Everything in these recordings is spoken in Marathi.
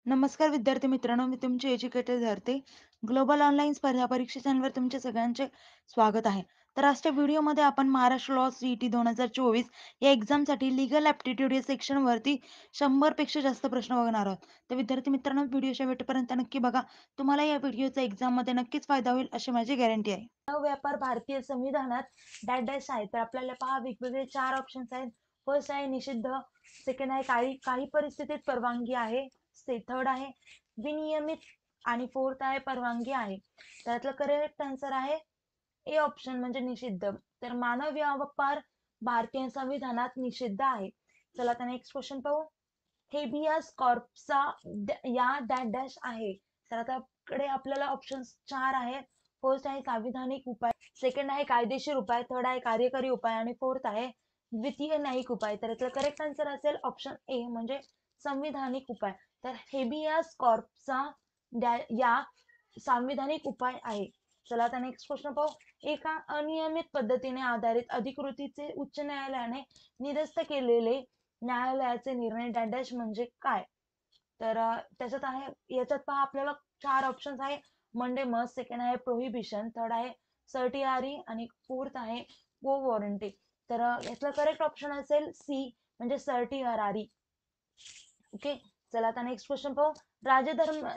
नमस्कार विद्यार्थी मित्रांनो, मी तुमची एज्युकेटर धरते. ग्लोबल ऑनलाईन स्पर्धा परीक्षा चॅनलवर तुमचे सगळ्यांचे स्वागत आहे. तर आजच्या व्हिडिओमध्ये आपण महाराष्ट्र लॉ सीईटी 2024 या एक्झामसाठी लीगल ॲप्टिट्यूड या सेक्शनवरती 100 पेक्षा जास्त प्रश्न बघणार आहोत. तर विद्यार्थी मित्रांनो, व्हिडिओ शेवटपर्यंत नक्की बघा. तुम्हाला या व्हिडिओचा एक्झाममध्ये नक्कीच फायदा होईल अशी माझी गॅरंटी आहे. व्यापार भारतीय संविधानात डॅश डॅश आहे. तर आपल्याला पहा वेगवेगळे 4 ऑप्शन्स आहेत. फर्स्ट आहे निषिद्ध, सेकंड आहे काही काही परिस्थितीत परवानगी आहे, थर्ड आहे विनियमित आणि फोर्थ आहे परवानगी आहे. त्यातलं करेक्ट आन्सर आहे ए ऑप्शन म्हणजे निषिद्ध. तर मानव व्यापार भारतीय संविधानात निषिद्ध आहे. चला आता नेक्स्ट क्वेश्चन पाहू. हेबियस कॉर्पचा या डॅश डॅश आहे. तर आता कडे आपल्याला ऑप्शन 4 आहेत. फर्स्ट आहे संविधानिक उपाय, सेकंड आहे कायदेशीर उपाय, थर्ड आहे कार्यकारी उपाय आणि फोर्थ आहे द्वितीय न्यायिक उपाय. तर यातलं करेक्ट आन्सर असेल ऑप्शन ए म्हणजे संविधानिक उपाय. तर हेबियस कॉर्पचा या संविधानिक उपाय आहे. चला आता नेक्स्ट क्वेश्चन पाहू. एका अनियमित पद्धतीने आधारित अधिकृतीचे उच्च न्यायालयाने निरस्त केलेले न्यायालयाचे निर्णय डॅश म्हणजे काय? तर त्याच्यात आहे, याच्यात पहा आपल्याला 4 ऑप्शन्स आहे. मंडे मस्ट, सेकंड आहे प्रोहिबिशन, थर्ड आहे सर्टिआरी आणि फोर्थ आहे को वॉरंटी. तर यातलं करेक्ट ऑप्शन असेल सी म्हणजे सर्टिआरी. ओके, चला आता नेक्स्ट क्वेश्चन पाहू.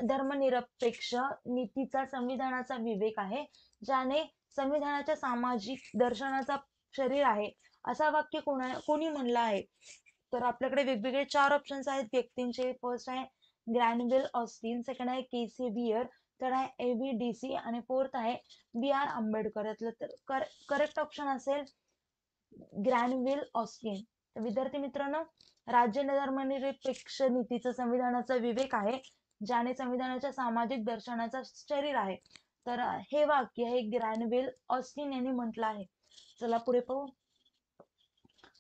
धर्मनिरपेक्ष नीतीचा संविधानाचा विवेक आहे, ज्याने संविधानाच्या सामाजिक दर्शनाचा शरीर आहे असा वाक्य कोणी म्हणलं आहे? तर आपल्याकडे वेगवेगळे 4 ऑप्शन्स आहेत व्यक्तींचे. फर्स्ट आहे ग्रॅनविल ऑस्टिन, सेकंड आहे केसी बियर, थर्ड आहे AVDC आणि फोर्थ आहे BR आंबेडकर. यातलं तर करेक्ट ऑप्शन असेल ग्रॅनविल ऑस्टिन. तर विद्यार्थी मित्रांनो, राज्य धर्मनिरपेक्ष नीतीचा संविधानाचा विवेक आहे, ज्याने संविधानाच्या सामाजिक दर्शनाचा शरीर आहे. तर हे वाक्य हे ग्रॅनविल ऑस्टिन यांनी म्हटलं आहे. चला पुढे पाहू.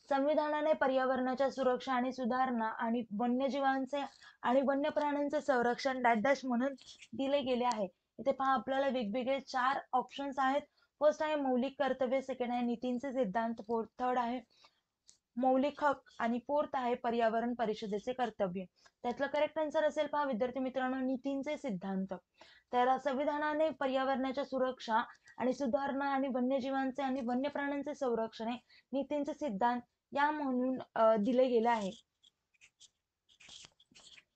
संविधानाने पर्यावरणाच्या सुरक्षा आणि सुधारणा आणि वन्यजीवांचे आणि वन्य प्राण्यांचे संरक्षण डॅश डॅश म्हणून दिले गेले आहे. इथे पहा आपल्याला वेगवेगळे 4 ऑप्शन्स आहेत. फर्स्ट आहे मौलिक कर्तव्य, सेकंड आहे नीतींचे सिद्धांत, फोर्थ थर्ड आहे मौलिक हक आणि फोर्थ आहे पर्यावरण परिषदेचे कर्तव्य. त्यातलं करेक्ट आन्सर असेल पहा विद्यार्थी मित्रांनो नीतींचे सिद्धांत. तर संविधानाने पर्यावरणाच्या सुरक्षा आणि सुधारणा आणि वन्यजीवांचे आणि वन्य प्राण्यांचे संरक्षण हे नीतींचे सिद्धांत या म्हणून दिले गेले आहे.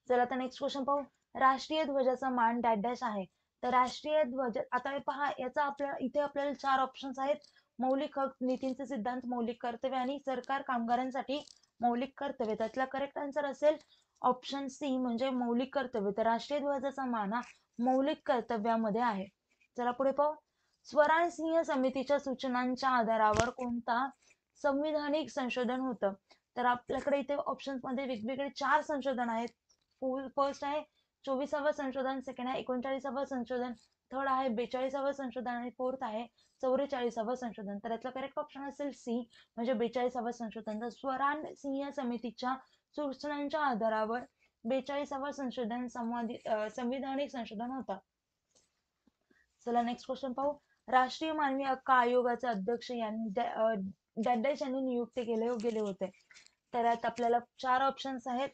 चला आता नेक्स्ट क्वेश्चन पाहू. राष्ट्रीय ध्वजाचा मान डॅश डॅश आहे. तर राष्ट्रीय ध्वज आता पहा याचा इथे आपल्याला 4 ऑप्शन्स आहेत. मौलिक हक, नीतींचे सिद्धांत, मौलिक कर्तव्य आणि सरकार कामगारांसाठी मौलिक कर्तव्य. त्यातला करेक्ट आन्सर असेल ऑप्शन सी म्हणजे मौलिक कर्तव्य. तर राष्ट्रीय ध्वजाचा मान हा मौलिक कर्तव्यामध्ये आहे. चला पुढे पाहू. स्वराज्य समितीच्या सूचनांच्या आधारावर कोणता संविधानिक संशोधन होतं? तर आपल्याकडे इथे ऑप्शन्स मध्ये वेगवेगळे 4 संशोधन आहेत. फर्स्ट आहे 24वा संशोधन, सेकंड आहे 39वा संशोधन, थर्ड आहे 42वा संशोधन आणि फोर्थ आहे 44वा संशोधन. तर यातला करेक्ट ऑप्शन असेल सी म्हणजे 42वा संशोधन. तर स्वराज्य समितीच्या सूचनांच्या आधारावर 42वा संशोधन संविधानिक संशोधन होता. चला नेक्स्ट क्वेश्चन पाहू. राष्ट्रीय मानवी हक्क आयोगाचे अध्यक्ष डॅश यांनी नियुक्त केले गेले होते. तर यात आपल्याला 4 ऑप्शन्स आहेत.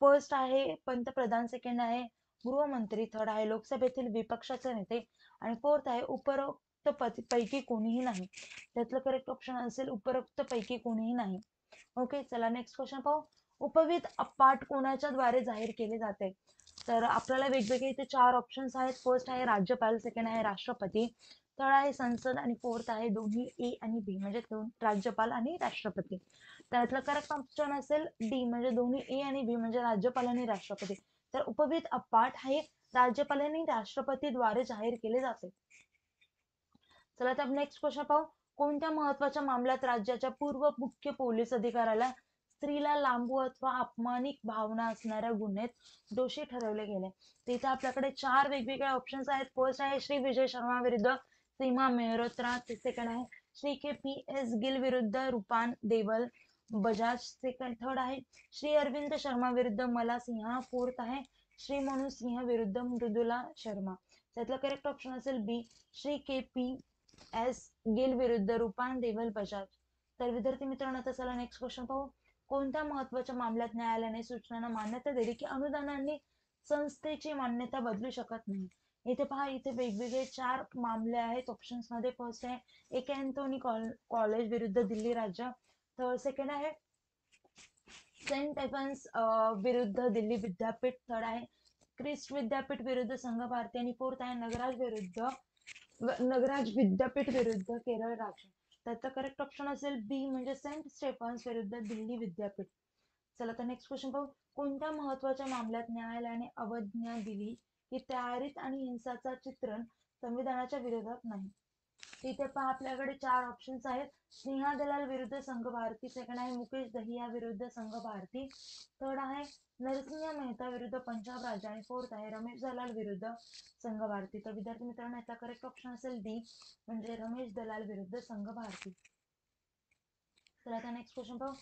फर्स्ट आहे पंतप्रधान, सेकंड आहे गृहमंत्री, थर्ड आहे लोकसभेतील विपक्षाचे नेते आणि फोर्थ आहे उपरोक्त पैकी कोणीही नाही. त्यातलं करेक्ट ऑप्शन असेल उपरोक्त पैकी कोणीही नाही. ओके, चला नेक्स्ट क्वेश्चन पाहू. उपविध अपाट कोणाच्या द्वारे जाहीर केले जाते? तर आपल्याला वेगवेगळे इथे 4 ऑप्शन्स आहेत. फर्स्ट आहे राज्यपाल, सेकंड आहे राष्ट्रपती, थर्ड आहे संसद आणि फोर्थ आहे दोन्ही ए आणि बी म्हणजे राज्यपाल आणि राष्ट्रपती. त्यातलं करेक्ट ऑप्शन असेल डी म्हणजे दोन्ही ए आणि बी म्हणजे राज्यपाल आणि राष्ट्रपती. तर उपविध अपाट हे राज्यपाल आणि राष्ट्रपतीद्वारे जाहीर केले जाते. चला तर नेक्स्ट क्वेश्चन पाहू. कोणत्या महत्वाच्या मामल्यात राज्याच्या पूर्व मुख्य पोलीस अधिकाऱ्याला स्त्रीला लांबू अथवा अपमानिक भावना असणाऱ्या गुन्ह्यात दोषी ठरवले गेले? तिथे आपल्याकडे 4 वेगवेगळे ऑप्शन्स आहेत. फर्स्ट आहे श्री विजय शर्मा विरुद्ध सीमा मेहरोत्रा, सेकंड आहे श्री KPS गिल विरुद्ध रूपान देवल बजाज, सेकंड थर्ड आहे श्री अरविंद शर्मा विरुद्ध मला सिन्हा, फोर्थ आहे श्री मनु सिंह विरुद्ध मृदुला शर्मा. त्यातलं करेक्ट ऑप्शन असेल बी श्री KPS गिल विरुद्ध रूपान देवल बजाज. तर विद्यार्थी मित्रांनो आता चला नेक्स्ट क्वेश्चन पाहू. कोणत्या महत्वाच्या मामल्यात न्यायालयाने सूचनांना मान्यता दिली की अनुदानांनी संस्थेची मान्यता बदलू शकत नाही. इथे पहा, इथे वेगवेगळे 4 मामले आहेत ऑप्शन्स मध्ये. फर्स्ट आहे एक अँथोनी कॉलेज विरुद्ध दिल्ली राज्य. सेकंड आहे सेंट स्टेफन्स विरुद्ध दिल्ली विद्यापीठ. थर्ड आहे क्रिस्ट विद्यापीठ विरुद्ध संघ भारती. आणि फोर्थ आहे नगराज विद्यापीठ विरुद्ध केरळ राज्य. त्याचा करेक्ट ऑप्शन असेल बी, म्हणजे सेंट स्टेफन्स विरुद्ध दिल्ली विद्यापीठ. चला तर नेक्स्ट क्वेश्चन पाहू. कोणत्या महत्वाच्या मामल्यात न्यायालयाने अवज्ञा दिली की तयारीत आणि हिंसाचा चित्रण संविधानाच्या विरोधात नाही? इथे पहा, आपल्याकडे 4 ऑप्शन्स आहेत. स्नेहा दलाल विरुद्ध संघ भारती. सेकंड आहे मुकेश दहिया विरुद्ध संघ भारती. थर्ड आहे नरसिंह मेहता विरुद्ध पंजाब राज्य. आणि फोर्थ आहे रमेश दलाल विरुद्ध संघ भारती. तर विद्यार्थी मित्रांनो, याचा करेक्ट ऑप्शन असेल डी, म्हणजे रमेश दलाल विरुद्ध संघ भारती. तर आता नेक्स्ट क्वेश्चन पाहू.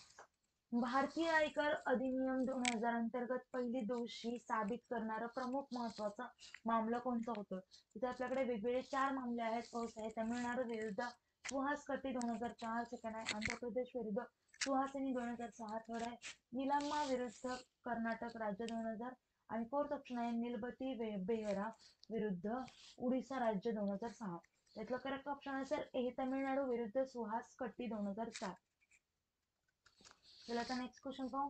भारतीय आयकर अधिनियम 2000 अंतर्गत पहिली दोषी साबित करणारा प्रमुख महत्वाचा मामला कोणता होतं? इथे आपल्याकडे वेगवेगळे 4 मामले आहेत. फर्स्ट आहे तामिळनाडू विरुद्ध सुहास कट्टी 2004. सेकंड आहे आंध्र प्रदेश विरुद्ध सुहासिनी 2006. थर्ड आहे निलाम्मा विरुद्ध कर्नाटक राज्य 2000. आणि फोर्थ ऑप्शन आहे निलबती बेहरा विरुद्ध उडीसा राज्य 2006. त्यातलं करेक्ट ऑप्शन असेल ए, तामिळनाडू विरुद्ध सुहास कट्टी 2004. चला आता नेक्स्ट क्वेश्चन पाहू.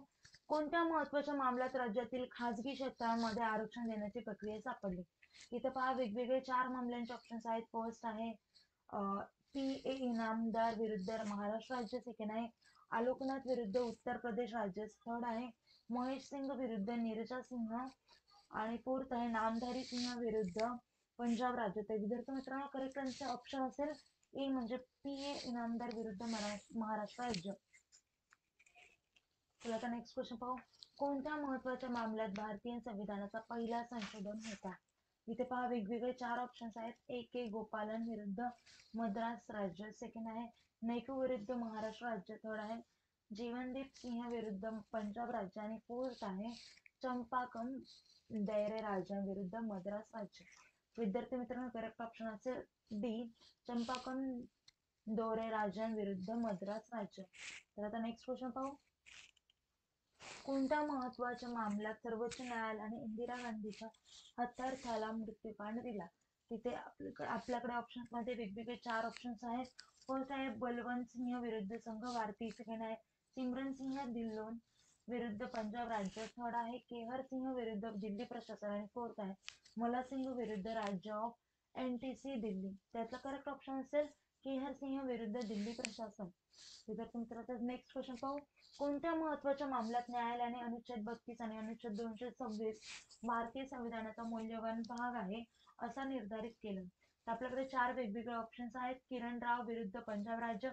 कोणत्या महत्वाच्या मामल्यात राज्यातील खासगी क्षेत्रांमध्ये आरक्षण देण्याची प्रक्रिया सापडली? इथे पहा, वेगवेगळे 4 मामल्यांचे ऑप्शन्स आहेत. फर्स्ट आहे पी ए इनामदार विरुद्ध महाराष्ट्र राज्य. सेकंड आहे आलोकनाथ विरुद्ध उत्तर प्रदेश राज्य. थर्ड आहे महेश सिंग विरुद्ध नीरजा सिंह. आणि फोर्थ आहे नामधारी सिंह विरुद्ध पंजाब राज्य. तर विद्यार्थी मित्रांनो, करेक्ट ऑप्शन असेल ए, म्हणजे पी ए इनामदार विरुद्ध महाराष्ट्र राज्य. चला आता नेक्स्ट क्वेश्चन पाहू. कोणत्या महत्वाच्या मामल्यात भारतीय संविधानाचा पहिला संशोधन होता? इथे पहा, वेगवेगळे 4 ऑप्शन्स आहेत. ए के गोपालन विरुद्ध मद्रास राज्य. सेकंड आहे नेहरू विरुद्ध महाराष्ट्र राज्य. थर्ड आहे जीवनदीप सिंह विरुद्ध पंजाब राज्य. आणि फोर्थ आहे चंपाकम दैरे राजा विरुद्ध मद्रास राज्य. विद्यार्थी मित्रांनो, करेक्ट ऑप्शन असेल डी, चंपाकम दोरे राजन विरुद्ध मद्रास राज्य. तर आता नेक्स्ट क्वेश्चन पाहू. कोणत्या महत्वाच्या मामल्यात सर्वोच्च न्यायालयाने इंदिरा गांधीच्या हत्यारथाला मृत्यूकांड दिला? तिथे आपल्याकडे ऑप्शन्स मध्ये वेगवेगळे 4 ऑप्शन्स आहेत. फर्स्ट आहे बलवंत सिंह विरुद्ध संघ भारती. सेकंड आहे सिमरन सिंह धिल्लोन विरुद्ध पंजाब राज्य. थर्ड आहे केहर सिंह विरुद्ध दिल्ली प्रशासन. आणि फोर्थ आहे मला सिंग विरुद्ध राज्य ऑफ एनटीसी दिल्ली. त्यातला करेक्ट ऑप्शन असेल केहर सिंह विरुद्ध दिल्ली प्रशासन. विद्यार्थी मित्रांनो, नेक्स्ट क्वेश्चन पाहू. कोणत्या महत्वाच्या मामल्यात न्यायालयाने अनुच्छेद 32 आणि अनुच्छेद 226 भारतीय संविधानाचा मौल्यवान भाग आहे असा निर्धारित केलं? तर आपल्याकडे 4 वेगवेगळे ऑप्शन्स आहेत. किरण राव विरुद्ध पंजाब राज्य.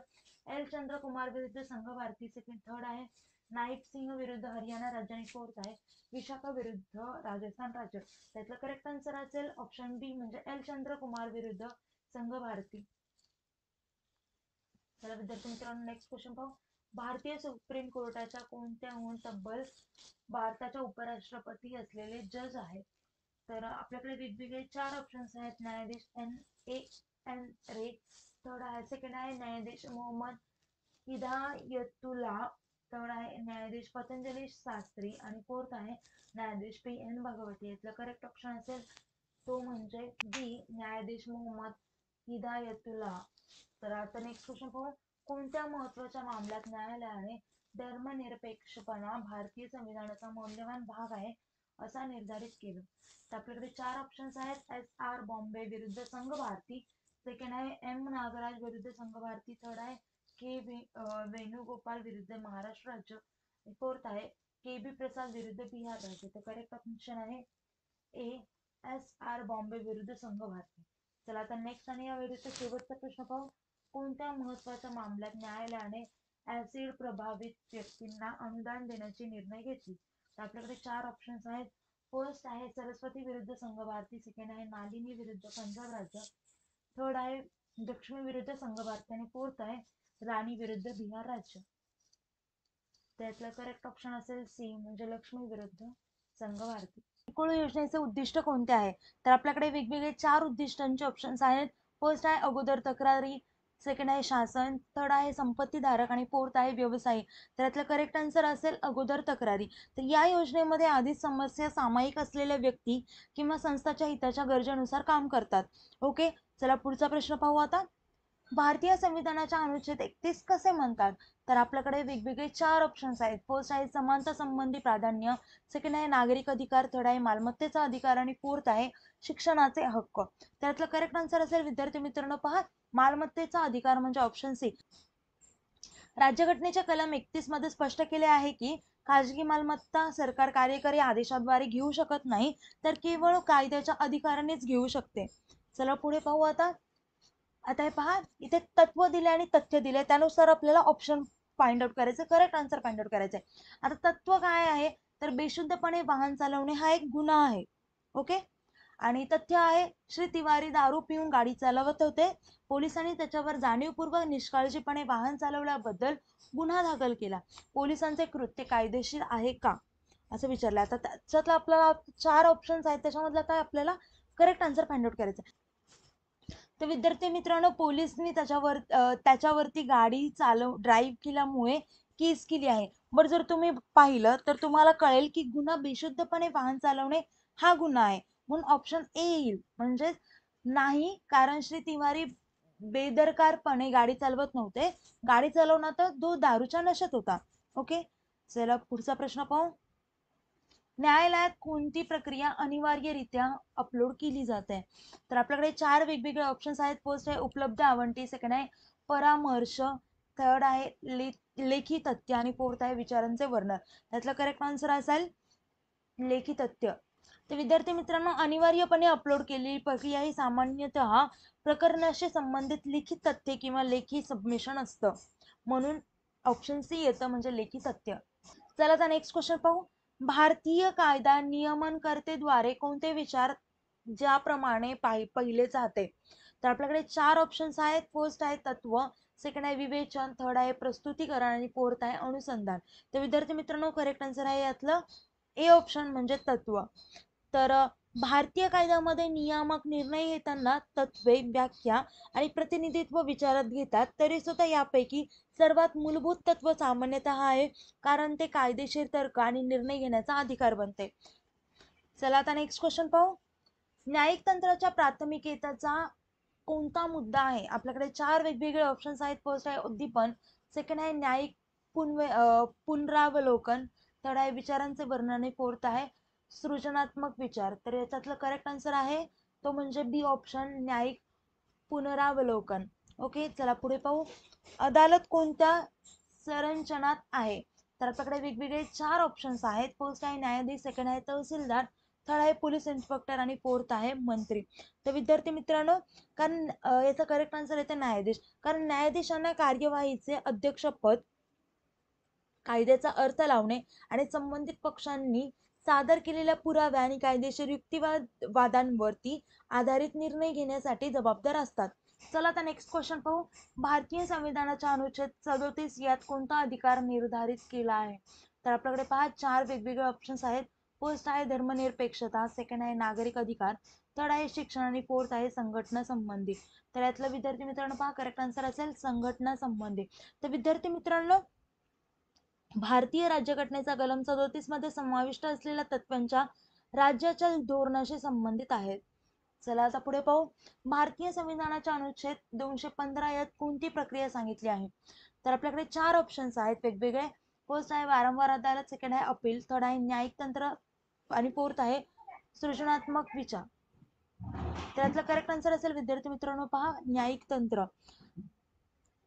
एल चंद्रकुमार विरुद्ध संघ भारती. सेकंड थर्ड आहे नाईक सिंह विरुद्ध हरियाणा राज्य. आणि फोर्थ आहे विशाखा विरुद्ध राजस्थान राज्य. त्यातलं करेक्ट आन्सर असेल ऑप्शन बी, म्हणजे एल चंद्रकुमार विरुद्ध संघ भारती. चला विद्यार्थी मित्रांनो, नेक्स्ट क्वेश्चन पाहू. भारतीय सुप्रीम कोर्टाच्या कोणत्याहून तब्बल भारताच्या उपराष्ट्रपती असलेले जज आहेत? तर आपल्याकडे वेगवेगळे 4 ऑप्शन्स आहेत. न्यायाधीश एन रे. थर्ड आहे सेकंड आहे न्यायाधीश मोहम्मद हिदायतुल्ला. थर्ड आहे न्यायाधीश पतंजली शास्त्री. आणि फोर्थ आहे न्यायाधीश पी एन भगवती. यातलं करेक्ट ऑप्शन असेल तो म्हणजे बी, न्यायाधीश मोहम्मद हिदायतुल्ला. तर आता नेक्स्ट क्वेश्चन पाहू. कोणत्या महत्वाच्या मामल्यात न्यायालयाने धर्मनिरपेक्षपणा भारतीय संविधानाचा मौल्यवान भाग आहे असा निर्धारित केलं? तर आपल्याकडे 4 ऑप्शन्स आहेत. एस आर बॉम्बे विरुद्ध संघ भारती. सेकंड आहे एम नागराज विरुद्ध संघ भारती. थर्ड आहे के वेणुगोपाल विरुद्ध महाराष्ट्र राज्य. फोर्थ आहे के बी प्रसाद विरुद्ध बिहार राज्य. तर करेक्ट ऑप्शन आहे ए, एस आर बॉम्बे विरुद्ध संघ भारती. चला आता नेक्स्ट आणि या व्हिडिओचा शेवटचा प्रश्न पाहू. कोणत्या महत्वाच्या मामल्यात न्यायालयाने ऍसिड प्रभावित व्यक्तींना अनुदान देण्याचे निर्णय घेतले? तर आपल्याकडे 4 ऑप्शन्स आहेत. फर्स्ट आहे सरस्वती विरुद्ध संघ भारती. सेकंड आहे नालिनी विरुद्ध पंजाब राज्य. थर्ड आहे लक्ष्मी विरुद्ध संघ भारती. आणि फोर्थ आहे राणी विरुद्ध बिहार राज्य. त्यातलं करेक्ट ऑप्शन असेल सी, म्हणजे लक्ष्मी विरुद्ध संघ भारती. कुळ योजनेचे उद्दिष्ट कोणते आहे? तर आपल्याकडे वेगवेगळे 4 उद्दिष्टांचे ऑप्शन्स आहेत. फर्स्ट आहे अगोदर तक्रारी. सेकंड आहे शासन, थर्ड आहे संपत्तीधारक आणि फोर्थ आहे व्यवसायी. तर यातलं करेक्ट आन्सर असेल अगोदर तक्रारी. तर या योजनेमध्ये आधीच समस्या सामायिक असलेल्या व्यक्ती किंवा संस्थाच्या हिताच्या गरजेनुसार काम करतात. ओके, चला पुढचा प्रश्न पाहू आता. भारतीय संविधानाच्या अनुच्छेद 31 कसे म्हणतात? तर आपल्याकडे वेगवेगळे 4 ऑप्शन्स आहेत. फर्स्ट आहे समानता संबंधी प्राधान्य, सेकंड आहे नागरिक अधिकार, थर्ड आहे मालमत्तेचा अधिकार आणि फोर्थ आहे शिक्षणाचे हक्क. त्यातलं करेक्ट आन्सर असेल विद्यार्थी मित्रांनो पहा, मालमत्तेचा अधिकार म्हणजे ऑप्शन सी. राज्यघटनेच्या कलम 31 मध्ये स्पष्ट केले आहे की खाजगी मालमत्ता सरकार कार्यकारी आदेशाद्वारे घेऊ शकत नाही, तर केवळ कायद्याच्या अधिकारानेच घेऊ शकते. चला पुढे पाहू आता. आता हे पहा, इथे तत्व दिले आणि तथ्य दिले, त्यानुसार आपल्याला ऑप्शन फाइंड आउट करायचं, करेक्ट आन्सर फाइंड आउट करायचंय. आता तत्व काय आहे, तर बेशुद्धपणे वाहन चालवणे हा एक गुन्हा आहे. ओके, आणि तथ्य आहे श्री तिवारी दारू पिऊन गाडी चालवत होते, पोलिसांनी त्याच्यावर जाणीवपूर्वक निष्काळजीपणे वाहन चालवल्याबद्दल गुन्हा दाखल केला. पोलिसांचे कृत्य कायदेशीर आहे का असं विचारलं. आता त्याच्यातलं आपल्याला 4 ऑप्शन्स आहेत, त्याच्यामधलं काय आपल्याला करेक्ट आन्सर फाइंड आउट करायचं. तर विद्यार्थी मित्रांनो, पोलिसनी त्याच्यावरती गाडी ड्राईव्ह केल्यामुळे केस केली आहे. बरं, जर तुम्ही पाहिलं तर तुम्हाला कळेल की गुन्हा बेशुद्धपणे वाहन चालवणे हा गुन्हा आहे, म्हणून ऑप्शन ए येईल. म्हणजे नाही, कारण श्री तिवारी बेदरकारपणे गाडी चालवत नव्हते, गाडी चालवणार तर तो दारूच्या नशेत होता. ओके, चला पुढचा प्रश्न पाहू. न्यायालयात कोणती प्रक्रिया अनिवार्यरित्या अपलोड केली जाते? तर आपल्याकडे 4 वेगवेगळे ऑप्शन्स आहेत. फर्स्ट आहे उपलब्ध आवंती, सेकंड आहे परामर्श, थर्ड आहे लेखी तथ्य आणि फोर्थ आहे विचारांचे वर्णन. त्यातलं करेक्ट आन्सर असेल लेखी तथ्य. तर विद्यार्थी मित्रांनो, अनिवार्यपणे अपलोड केलेली प्रक्रिया ही सामान्यतः प्रकरणाशी संबंधित लिखित तथ्य किंवा लेखी सबमिशन असतं, म्हणून ऑप्शन सी येतं, म्हणजे लेखी तथ्य. चला आता नेक्स्ट क्वेश्चन पाहू. भारतीय कायदा नियमनकर्तेद्वारे कोणते विचार ज्याप्रमाणे पहिले जाते? तर आपल्याकडे 4 ऑप्शन्स आहेत. फर्स्ट आहे तत्व, सेकंड आहे विवेचन, थर्ड आहे प्रस्तुतीकरण आणि फोर्थ आहे अनुसंधान. तर विद्यार्थी मित्रांनो, करेक्ट आन्सर आहे यातलं ए ऑप्शन म्हणजे तत्व. तर भारतीय कायद्यामध्ये नियामक निर्णय घेताना तत्वे, व्याख्या आणि प्रतिनिधित्व विचारात घेतात, तरी सुद्धा यापैकी सर्वात मूलभूत तत्व सामान्यतः आहे, कारण ते कायदेशीर तर्क आणि निर्णय घेण्याचा अधिकार बनते. चला आता नेक्स्ट क्वेश्चन पाहू. न्यायिक तंत्राच्या प्राथमिकतेचा कोणता मुद्दा आहे? आपल्याकडे 4 वेगवेगळे ऑप्शन्स आहेत. फर्स्ट आहे उद्दीपन, सेकंड आहे न्यायिक पुनरावलोकन, थर्ड आहे विचारांचे वर्णन आणि फोर्थ आहे सृजनात्मक विचार. तर याच्यातलं करेक्ट आन्सर आहे तो म्हणजे बी ऑप्शन, न्यायिक पुनरावलोकन. ओके, चला पुढे पाहू. अदालत कोणत्या संरचनात आहे? तर आपल्याकडे वेगवेगळे 4 ऑप्शन्स आहेत. फर्स्ट आहे न्यायाधीश, सेकंड आहे तहसीलदार, थर्ड आहे पोलीस इन्स्पेक्टर आणि फोर्थ आहे मंत्री. तर विद्यार्थी मित्रांनो, कारण याचा करेक्ट आन्सर येते न्यायाधीश, कारण न्यायाधीशांना कार्यवाहीचे अध्यक्षपद, कायद्याचा अर्थ लावणे आणि संबंधित पक्षांनी सादर केलेल्या पुराव्या आणि कायदेशीर युक्तिवादांवरती आधारित निर्णय घेण्यासाठी जबाबदार असतात. चला आता नेक्स्ट क्वेश्चन पाहू. भारतीय संविधानाच्या अनुच्छेद 37 यात कोणता अधिकार निर्धारित केला आहे? तर आपल्याकडे पहा 4 वेगवेगळे ऑप्शन्स आहेत. फर्स्ट आहे धर्मनिरपेक्षता, सेकंड आहे नागरिक अधिकार, थर्ड आहे शिक्षण आणि फोर्थ आहे संघटना संबंधी. तर यातलं विद्यार्थी मित्रांनो पहा करेक्ट आन्सर असेल संघटना संबंधी. तर विद्यार्थी मित्रांनो, भारतीय राज्यघटनेचा कलम 37 मध्ये समाविष्ट असलेल्या तत्वांच्या राज्याच्या धोरणाशी संबंधित आहेत. चला आता पुढे पाहू. भारतीय संविधानाच्या अनुच्छेद 215 यात कोणती प्रक्रिया सांगितली आहे? तर आपल्याकडे 4 ऑप्शन्स आहेत वेगवेगळे. फर्स्ट आहे वारंवार अदालत, सेकंड आहे अपील, थर्ड आहे न्यायिक तंत्र आणि फोर्थ आहे सृजनात्मक विचार. त्यातलं करेक्ट आन्सर असेल विद्यार्थी मित्रांनो पहा न्यायिक तंत्र.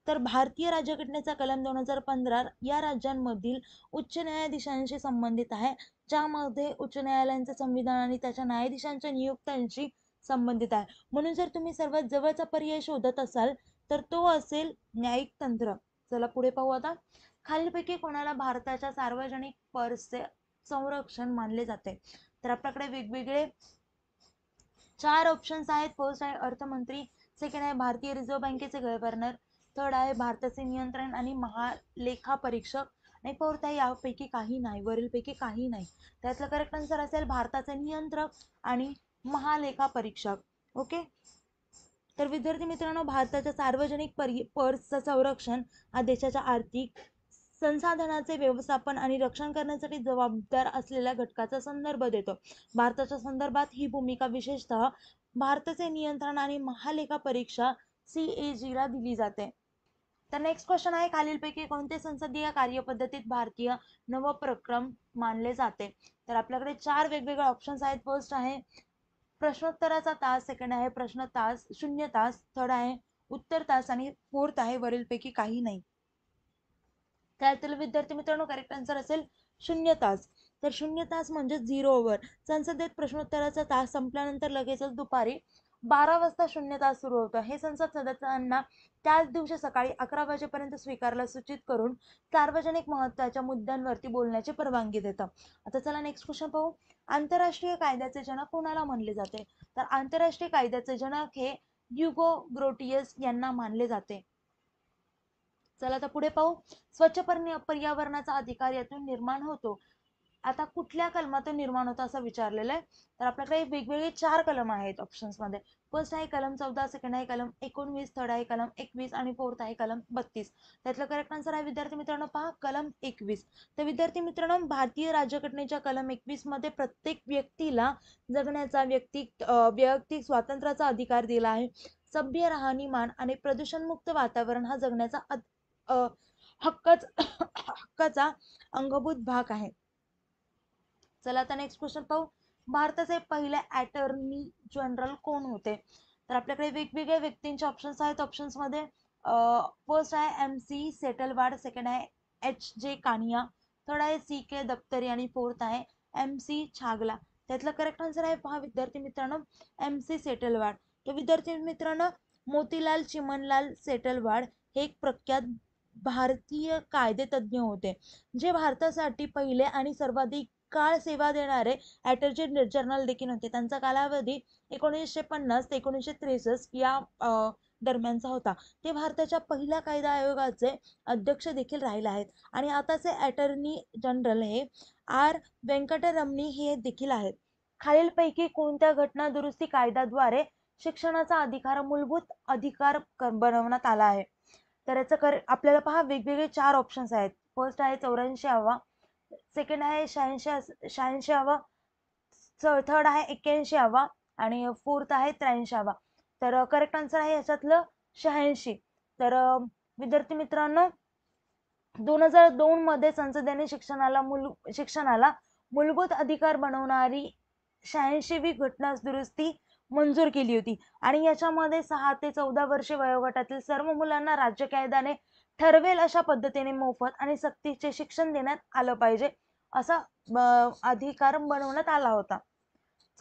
तर भारतीय राज्यघटनेचा कलम 2015 या राज्यांमधील उच्च न्यायाधीशांशी संबंधित आहे, ज्यामध्ये उच्च न्यायालयांचे संविधान आणि त्याच्या न्यायाधीशांच्या नियुक्त्यांशी संबंधित आहे. म्हणून जर तुम्ही सर्वात जवळचा पर्याय शोधत असाल तर तो असेल न्यायिक तंत्र. चला पुढे पाहू आता. खालीलपैकी कोणाला भारताच्या सार्वजनिक पर्सचे संरक्षण मानले जाते? तर आपल्याकडे वेगवेगळे 4 ऑप्शन्स आहेत. फर्स्ट आहे अर्थमंत्री, सेकंड आहे भारतीय रिझर्व्ह बँकेचे गव्हर्नर, थर्ड आहे भारताचे नियंत्रण आणि महालेखा परीक्षक आणि फोर्थ आहे यापैकी काही नाही, वरीलपैकी काही नाही. त्यातलं करेक्ट आन्सर असेल भारताचे नियंत्रक आणि महालेखा परीक्षक. ओके, तर विद्यार्थी मित्रांनो, भारताच्या सार्वजनिक पर्सचं संरक्षण हा देशाच्या आर्थिक संसाधनाचे व्यवस्थापन आणि रक्षण करण्यासाठी जबाबदार असलेल्या घटकाचा संदर्भ देतो. भारताच्या संदर्भात ही भूमिका विशेषतः भारताचे नियंत्रण आणि महालेखा परीक्षा CAG ला दिली जाते. तर नेक्स्ट क्वेश्चन आहे, खालीलपैकी कोणते संसदीय कार्यपद्धतीत भारतीय नवप्रक्रम मानले जाते? तर आपल्याकडे 4 वेगवेगळे ऑप्शन्स आहेत. फर्स्ट आहे प्रश्नोत्तराचा तास, सेकंड आहे प्रश्न तास, शून्य तास, थर्ड आहे उत्तर तास आणि फोर्थ आहे वरीलपैकी काही नाही. त्यातील विद्यार्थी मित्रांनो, करेक्ट आन्सर असेल शून्य तास. तर शून्य तास म्हणजे 0 ओव्हर. संसदेत प्रश्नोत्तराचा तास संपल्यानंतर लगेचच दुपारी 12 वाजता शून्य तास सुरू होतं. हे संसद सदस्यांना त्याच दिवशी सकाळी 11 वाजेपर्यंत स्वीकारला सूचित करून सार्वजनिक महत्त्वाच्या मुद्द्यांवरती बोलण्याची परवानगी देतं. आता चला नेक्स्ट क्वेश्चन पाहू. आंतरराष्ट्रीय कायद्याचे जनक कोणाला मानले जाते? तर आंतरराष्ट्रीय कायद्याचे जनक हे ह्युगो ग्रोटियस यांना मानले जाते. चला आता पुढे पाहू. स्वच्छ पर्यावरणाचा अधिकार यातून निर्माण होतो. आता कुठल्या कलमातून निर्माण होतो असं विचारलेलं आहे. तर आपल्याकडे वेगवेगळे 4 कलम आहेत ऑप्शन्स मध्ये. फर्स्ट आहे कलम 14, सेकंड आहे कलम 19, थर्ड आहे कलम 21 आणि फोर्थ आहे कलम 32. त्यातलं करेक्ट आन्सर आहे विद्यार्थी मित्रांनो पहा कलम 21. तर विद्यार्थी मित्रांनो, भारतीय राज्यघटनेच्या कलम 21 मध्ये प्रत्येक व्यक्तीला जगण्याचा वैयक्तिक स्वातंत्र्याचा अधिकार दिला आहे. सभ्य राहणीमान आणि प्रदूषणमुक्त वातावरण हा जगण्याचा हक्काचा अंगभूत भाग आहे. चला आता नेक्स्ट क्वेश्चन पाहू. भारताचे पहिले अटॉर्नी जनरल कोण होते? तर आपल्याकडे वेगवेगळ्या व्यक्तींचे ऑप्शन्स आहेत. ऑप्शन्स मध्ये फर्स्ट आहे MC सेटलवाड, सेकंड आहे HJ कानिया, थर्ड आहे CK दप्तरी आणि फोर्थ आहे MC छागला. त्यातलं करेक्ट आन्सर आहे पहा विद्यार्थी मित्रांनो MC सेटलवाड. तर विद्यार्थी मित्रांनो, मोतीलाल चिमनलाल सेटलवाड हे एक प्रख्यात भारतीय कायदेतज्ञ होते, जे भारतासाठी पहिले आणि सर्वाधिक काळ सेवा देणारे अटॉर्नी जनरल देखील होते. त्यांचा कालावधी 1950 ते 1963 या दरम्यानचा होता. ते भारताच्या पहिल्या कायदा आयोगाचे अध्यक्ष देखील राहिले आहेत आणि आताचे अटॉर्नी जनरल हे R वेंकटरमणी हे देखील आहेत. खालीलपैकी कोणत्या घटना दुरुस्ती कायद्याद्वारे शिक्षणाचा अधिकार मूलभूत अधिकार बनवण्यात आला आहे? तर याचं आपल्याला पहा वेगवेगळे 4 ऑप्शन्स आहेत. फर्स्ट आहे 84वा, सेकंड आहे 86वा, थर्ड आहे 81वा आणि फोर्थ आहे 83वा. तर करेक्ट आन्सर आहे याच्यातलं 86. तर विद्यार्थी मित्रांनो, 2002 मध्ये संसदेने शिक्षणाला मूलभूत अधिकार बनवणारी 86वी घटना दुरुस्ती मंजूर केली होती आणि याच्यामध्ये 6 ते 14 वर्षे वयोगटातील सर्व मुलांना राज्य कायद्याने ठरवेल अशा पद्धतीने मोफत आणि सक्तीचे शिक्षण देण्यात आलं पाहिजे असा अधिकार बनवण्यात आला होता.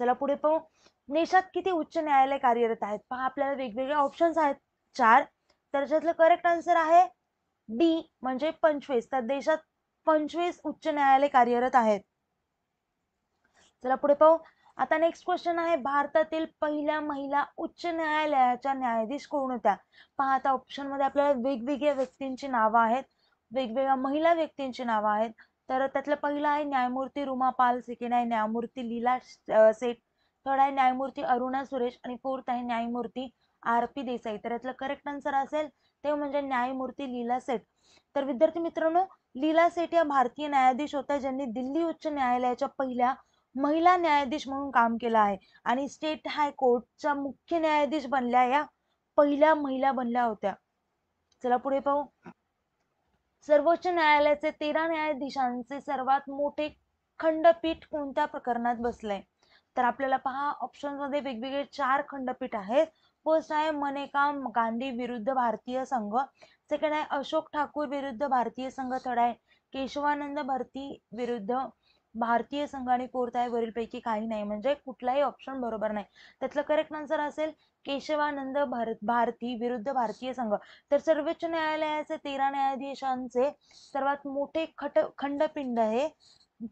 चला पुढे पाहू. देशात किती उच्च न्यायालय कार्यरत आहेत? पहा आपल्याला वेगवेगळे ऑप्शन्स आहेत 4. तर त्याच्यातलं करेक्ट आन्सर आहे D म्हणजे 25. तर देशात 25 उच्च न्यायालय कार्यरत आहेत. चला पुढे पाहू. आता नेक्स्ट क्वेश्चन आहे, भारतातील पहिल्या महिला उच्च न्यायालयाच्या न्यायाधीश कोण होत्या? पहा आता ऑप्शन मध्ये आपल्याला वेगवेगळ्या व्यक्तींची नावं आहेत, वेगवेगळ्या महिला व्यक्तींची नावं आहेत. तर त्यातलं पहिलं आहे न्यायमूर्ती रुमा पाल, सेकंड आहे न्यायमूर्ती लीला सेठ, थर्ड आहे न्यायमूर्ती अरुणा सुरेश आणि फोर्थ आहे न्यायमूर्ती RP देसाई. तर यातलं करेक्ट आन्सर असेल ते म्हणजे न्यायमूर्ती लीला सेठ. तर विद्यार्थी मित्रांनो, लीला सेठ या भारतीय न्यायाधीश होत्या ज्यांनी दिल्ली उच्च न्यायालयाच्या पहिल्या महिला न्यायाधीश म्हणून काम केलं आहे आणि स्टेट हायकोर्टच्या मुख्य न्यायाधीश बनल्या या पहिल्या महिला बनल्या होत्या. चला पुढे पाहू. सर्वोच्च न्यायालयाचे 13 न्यायाधीशांचे सर्वात मोठे खंडपीठ कोणत्या प्रकरणात बसलंय? तर आपल्याला पहा ऑप्शन मध्ये वेगवेगळे 4 खंडपीठ आहेत. फर्स्ट आहे मनेका गांधी विरुद्ध भारतीय संघ, सेकंड आहे अशोक ठाकूर विरुद्ध भारतीय संघ, थर्ड आहे केशवानंद भारती विरुद्ध भारतीय संघ आणि फोर्थ आहे वरीलपैकी काही नाही. म्हणजे कुठलाही ऑप्शन बरोबर नाही. त्यातलं करेक्ट आन्सर असेल केशवानंद भारती विरुद्ध भारतीय संघ. तर सर्वोच्च न्यायालयाचे 13 न्यायाधीशांचे सर्वात मोठे खंडपीठ हे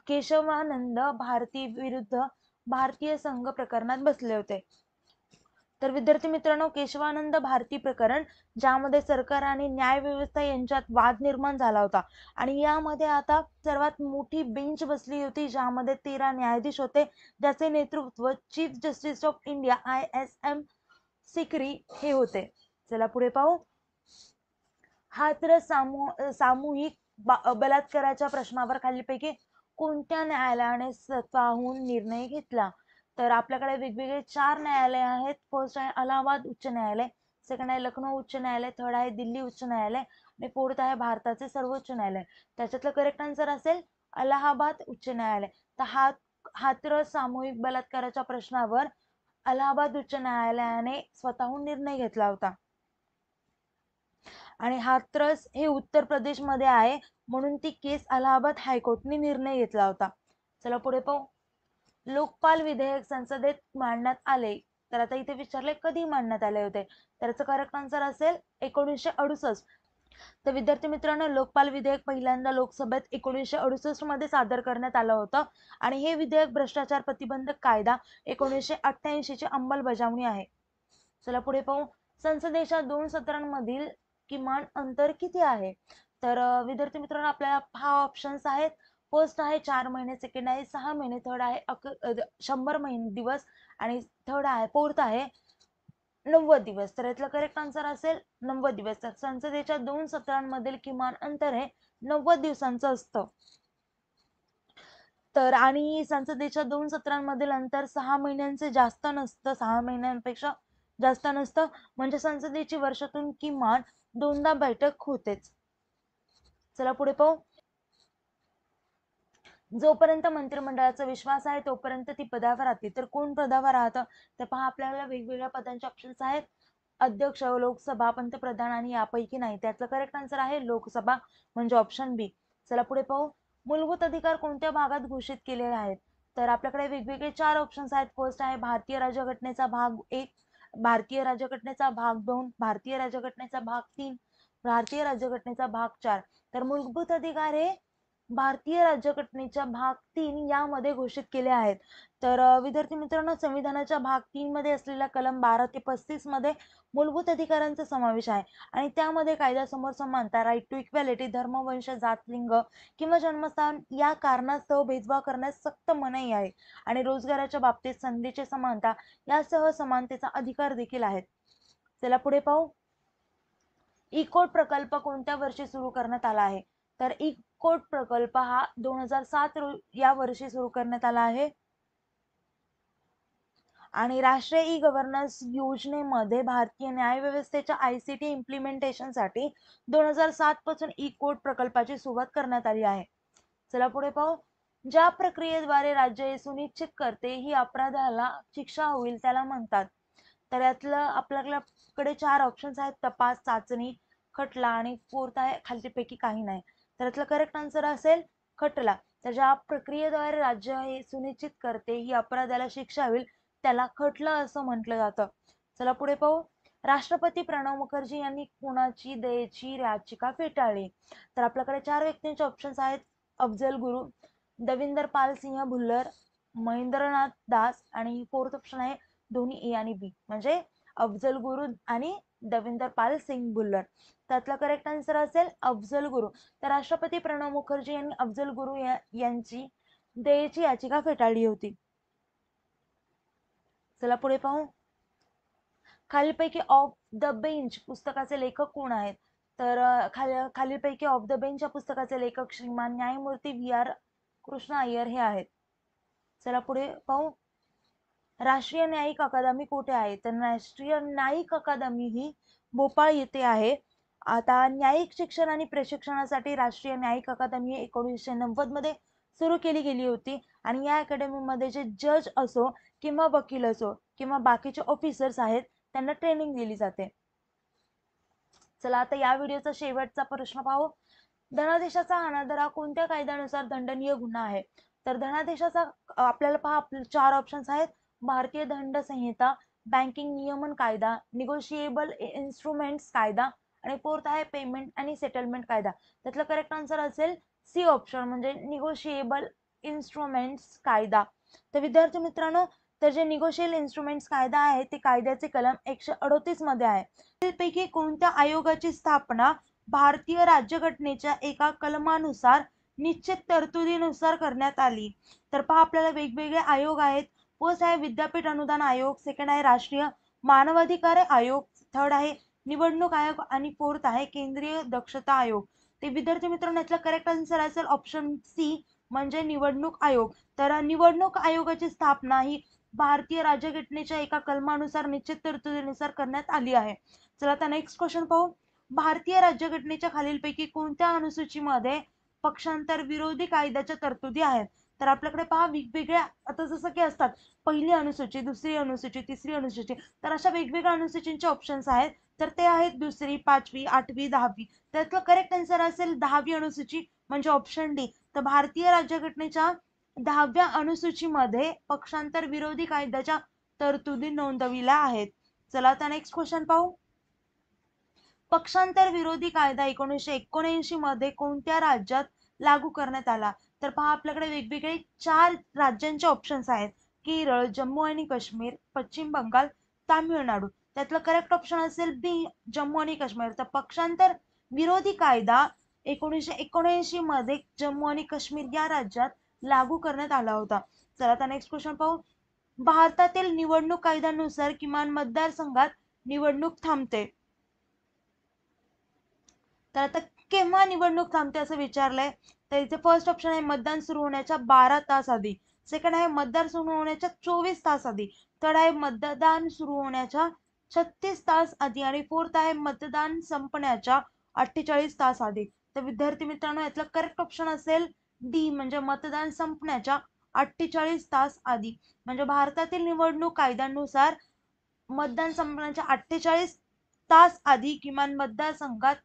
केशवानंद भारती विरुद्ध भारतीय संघ प्रकरणात बसले होते. तर विद्यार्थी मित्रांनो, केशवानंद भारती प्रकरण ज्यामध्ये सरकार आणि न्याय व्यवस्था यांच्यात वाद निर्माण झाला होता आणि यामध्ये आता सर्वात मोठी बेंच बसली होती ज्यामध्ये 13 न्यायाधीश होते, ज्याचे नेतृत्व chief justice of India ISM Sikri हे होते. चला पुढे पाहू. हाथरस सामूहिक बलात्काराच्या प्रश्नावर खालीलपैकी कोणत्या न्यायालयाने स्वतःहून निर्णय घेतला? तर आपल्याकडे वेगवेगळे 4 न्यायालय आहेत. फर्स्ट आहे अलाहाबाद उच्च न्यायालय, सेकंड आहे लखनौ उच्च न्यायालय, थर्ड आहे दिल्ली उच्च न्यायालय आणि फोर्थ आहे भारताचे सर्वोच्च न्यायालय. त्याच्यातलं करेक्ट आन्सर असेल अलाहाबाद उच्च न्यायालय. तर हाथरस सामूहिक बलात्काराच्या प्रश्नावर अलाहाबाद उच्च न्यायालयाने स्वतःहून निर्णय घेतला होता. आणि हाथरस हे उत्तर प्रदेशमध्ये आहे, म्हणून ती केस अलाहाबाद हायकोर्टने निर्णय घेतला होता. चला पुढे पाहू. लोकपाल विधेयक संसदेत मांडण्यात आले. तर आता इथे विचारले कधी मांडण्यात आले होते, तर याचं करेक्ट आन्सर असेल 1968. तर विद्यार्थी मित्रांनो, लोकपाल विधेयक पहिल्यांदा लोकसभेत 1968 मध्ये सादर करण्यात आलं होतं आणि हे विधेयक भ्रष्टाचार प्रतिबंधक कायदा 1988 ची अंमलबजावणी आहे. चला पुढे पाहू. संसदेच्या 2 सत्रांमधील किमान अंतर किती आहे? तर विद्यार्थी मित्रांनो, आपल्याला 6 ऑप्शन्स आहेत. फर्स्ट आहे 4 महिने, सेकंड आहे 6 महिने, थर्ड आहे 100 दिवस आणि फोर्थ आहे 90 दिवस. तर यातलं करेक्ट आन्सर असेल 90 दिवस. तर संसदेच्या 2 सत्रांमधील किमान अंतर हे 90 दिवसांचं असतं. तर आणि संसदेच्या 2 सत्रांमधील अंतर 6 महिन्यांचे जास्त नसतं, 6 महिन्यांपेक्षा जास्त नसतं, म्हणजे संसदेची वर्षातून किमान 2दा बैठक होतेच. चला पुढे पाहू. जोपर्यंत मंत्रिमंडळाचा विश्वास आहे तोपर्यंत ती पदावर राहते. तर कोण पदावर राहतं? तर पहा, आपल्याला वेगवेगळ्या पदांचे ऑप्शन्स आहेत. अध्यक्ष, लोकसभा, पंतप्रधान आणि यापैकी नाही. त्यातलं करेक्ट आन्सर आहे लोकसभा, म्हणजे ऑप्शन बी. चला पुढे पाहू. मूलभूत अधिकार कोणत्या भागात घोषित केले आहेत? तर आपल्याकडे वेगवेगळे 4 ऑप्शन्स आहेत. फर्स्ट आहे भारतीय राज्यघटनेचा भाग 1, भारतीय राज्यघटनेचा भाग 2, भारतीय राज्यघटनेचा भाग 3, भारतीय राज्यघटनेचा भाग 4. तर मूलभूत अधिकार हे भारतीय राज्यघटनेच्या भाग 3 यामध्ये घोषित केले आहेत. तर विद्यार्थी मित्रांनो, संविधानाच्या भाग 3 मध्ये असलेल्या कलम 12 ते 35 मध्ये मूलभूत अधिकारांचा समावेश आहे आणि त्यामध्ये कायद्यासमोर समानता, राईट टू इक्वॅलिटी, धर्म, वंश, जात, लिंग किंवा जन्मस्थान या कारणास्तव भेदभाव करण्यास सक्त मनाई आहे आणि रोजगाराच्या बाबतीत संधीची समानता यासह समानतेचा अधिकार देखील आहेत. चला पुढे पाहू. ई कोर्ट प्रकल्प कोणत्या वर्षी सुरू करण्यात आला आहे? तर ई कोर्ट प्रकल्प हा 2007 या वर्षी सुरू करण्यात आला आहे आणि राष्ट्रीय ई गव्हर्नन्स योजनेमध्ये भारतीय न्यायव्यवस्थेच्या ICT इम्प्लिमेंटेशनसाठी 2007 पासून ई कोर्ट प्रकल्पाची सुरुवात करण्यात आली आहे. चला पुढे पाहू. ज्या प्रक्रियेद्वारे राज्य हे सुनिश्चित करते ही अपराधाला शिक्षा होईल त्याला म्हणतात. तर यातलं आपल्याकडे 4 ऑप्शन्स आहेत. तपास, चाचणी, खटला आणि फोर्थ आहे खालीलपैकी काही नाही. तर यातलं करेक्ट आन्सर असेल खटला. तर ज्या प्रक्रियेद्वारे राज्य हे सुनिश्चित करते ही अपराधाला शिक्षा होईल त्याला खटला असं म्हटलं जातं. चला पुढे पाहू. राष्ट्रपती प्रणव मुखर्जी यांनी कोणाची दयेची याचिका फेटाळली? तर आपल्याकडे 4 व्यक्तींचे ऑप्शन्स आहेत. अफजल गुरु, दविंदर पाल सिंह भुल्लर, महेंद्रनाथ दास आणि फोर्थ ऑप्शन आहे दोन्ही ए आणि बी, म्हणजे अफजल गुरु आणि दविंदर पाल सिंग भुल्लर. त्यातला करेक्ट आन्सर असेल अफजल गुरु. तर राष्ट्रपती प्रणव मुखर्जी यांनी अफजल गुरु यांची दयेची याचिका फेटाळली होती. चला पुढे पाहू. खालीलपैकी ऑफ द बेंच पुस्तकाचे लेखक कोण आहेत? तर खालीलपैकी ऑफ द बेंच या पुस्तकाचे लेखक श्रीमान न्यायमूर्ती VR कृष्ण अय्यर हे आहेत. चला पुढे पाहू. राष्ट्रीय न्यायिक अकादमी कुठे आहे? तर राष्ट्रीय न्यायिक अकादमी ही भोपाळ येथे आहे. आता न्यायिक शिक्षण आणि प्रशिक्षणासाठी राष्ट्रीय न्यायिक अकादमी 1990 मध्ये सुरू केली गेली होती आणि या अकॅडमीमध्ये जे जज असो किंवा वकील असो किंवा बाकीचे ऑफिसर्स आहेत त्यांना ट्रेनिंग दिली जाते. चला आता या व्हिडिओचा शेवटचा प्रश्न पाहू. धनादेशाचा अनादर कोणत्या कायद्यानुसार दंडनीय गुन्हा आहे? तर धनादेशाचा आपल्याला पहा 4 ऑप्शन्स आहेत. भारतीय दंड संहिता, बँकिंग नियमन कायदा, निगोशिएबल इन्स्ट्रुमेंट्स कायदा आणि फोर्थ आहे पेमेंट आणि सेटलमेंट कायदा. त्यातलं करेक्ट आन्सर असेल सी ऑप्शन, म्हणजे निगोशिएबल इन्स्ट्रुमेंट्स कायदा. तर विद्यार्थी मित्रांनो, तर जे निगोशिएबल इन्स्ट्रुमेंट्स कायदा आहे ते कायद्याचे कलम 138 मध्ये आहे. त्यापैकी कोणत्या आयोगाची स्थापना भारतीय राज्यघटनेच्या एका कलमानुसार निश्चित तरतुदीनुसार करण्यात आली? तर पहा, आपल्याला वेगवेगळे आयोग आहेत. फर्स्ट आहे विद्यापीठ अनुदान आयोग, सेकंड आहे राष्ट्रीय मानवाधिकार आयोग, थर्ड आहे निवडणूक आयोग आणि फोर्थ आहे केंद्रीय दक्षता आयोग. ते विद्यार्थी मित्रांनो यातला करेक्ट आन्सर असेल ऑप्शन सी म्हणजे निवडणूक आयोग. तर निवडणूक आयोगाची स्थापना ही भारतीय राज्यघटनेच्या एका कलमानुसार निश्चित तरतुदीनुसार करण्यात आली आहे. चला आता नेक्स्ट क्वेश्चन पाहू. भारतीय राज्यघटनेच्या खालीलपैकी कोणत्या अनुसूचीमध्ये पक्षांतर विरोधी कायद्याच्या तरतुदी आहेत? तर आपल्याकडे पहा वेगवेगळ्या आता जसं की असतात पहिली अनुसूची, दुसरी अनुसूची, तिसरी अनुसूची, तर अशा वेगवेगळ्या अनुसूचींचे ऑप्शन्स आहेत. तर ते आहेत दुसरी, पाचवी, आठवी, 10वी. त्यातलं करेक्ट आन्सर असेल 10वी अनुसूची म्हणजे ऑप्शन डी. तर भारतीय राज्यघटनेच्या 10व्या अनुसूचीमध्ये पक्षांतर विरोधी कायद्याच्या तरतुदी नोंदविल्या आहेत. चला आता नेक्स्ट क्वेश्चन पाहू. पक्षांतर विरोधी कायदा 1979 मध्ये कोणत्या राज्यात लागू करण्यात आला? तर पहा आपल्याकडे वेगवेगळे 4 राज्यांचे ऑप्शन्स आहेत. केरळ, जम्मू आणि काश्मीर, पश्चिम बंगाल, तामिळनाडू. त्यातलं करेक्ट ऑप्शन असेल बी जम्मू आणि काश्मीर. तर पक्षांतर विरोधी कायदा 1979 मध्ये जम्मू आणि काश्मीर या राज्यात लागू करण्यात आला होता. चला आता नेक्स्ट क्वेश्चन पाहू. भारतातील निवडणूक कायद्यानुसार किमान मतदारसंघात निवडणूक थांबते. तर आता केव्हा निवडणूक थांबते असं विचारलंय. तर इथे फर्स्ट ऑप्शन आहे मतदान सुरू होण्याच्या 12 तास आधी. सेकंड आहे मतदान सुरू होण्याच्या 24 तास आधी. थर्ड आहे मतदान सुरू होण्याच्या 36 तास आधी आणि फोर्थ आहे मतदान संपण्याच्या 48 तास आधी. तर विद्यार्थी मित्रांनो यातलं करेक्ट ऑप्शन असेल डी म्हणजे मतदान संपण्याच्या 48 तास आधी. म्हणजे भारतातील निवडणूक कायद्यानुसार मतदान संपण्याच्या 48 तास आधी किमान मतदारसंघात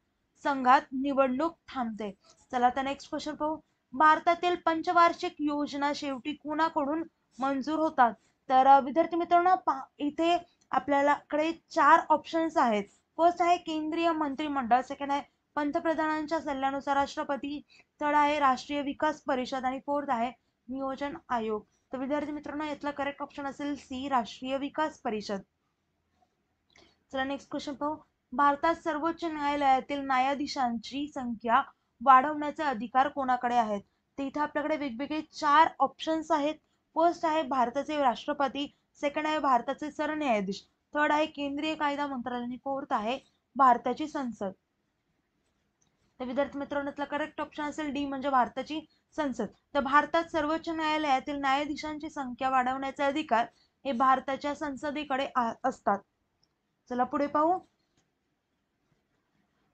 निवडणूक थांबते. चला आता नेक्स्ट क्वेश्चन पाहू. भारतातील पंचवार्षिक योजना शेवटी कुणाकडून मंजूर होतात? तर विद्यार्थी मित्रांनो इथे आपल्याकडे 4 ऑप्शन्स आहेत. फर्स्ट आहे केंद्रीय मंत्रिमंडळ, सेकंड आहे पंतप्रधानांच्या सल्ल्यानुसार राष्ट्रपती, थर्ड आहे राष्ट्रीय विकास परिषद आणि फोर्थ आहे नियोजन आयोग. तर विद्यार्थी मित्रांनो यातला करेक्ट ऑप्शन असेल सी राष्ट्रीय विकास परिषद. चला नेक्स्ट क्वेश्चन पाहू. भारतात सर्वोच्च न्यायालयातील न्यायाधीशांची संख्या वाढवण्याचे अधिकार कोणाकडे आहेत? तर इथे आपल्याकडे वेगवेगळे 4 ऑप्शन्स आहेत. फर्स्ट आहे भारताचे राष्ट्रपती, सेकंड आहे भारताचे सरन्यायाधीश, थर्ड आहे केंद्रीय कायदा मंत्रालय आणि फोर्थ आहे भारताची संसद. तर विद्यार्थी मित्रांनो करेक्ट ऑप्शन असेल डी म्हणजे भारताची संसद. तर भारतात सर्वोच्च न्यायालयातील न्यायाधीशांची संख्या वाढवण्याचे अधिकार हे भारताच्या संसदेकडे असतात. चला पुढे पाहू.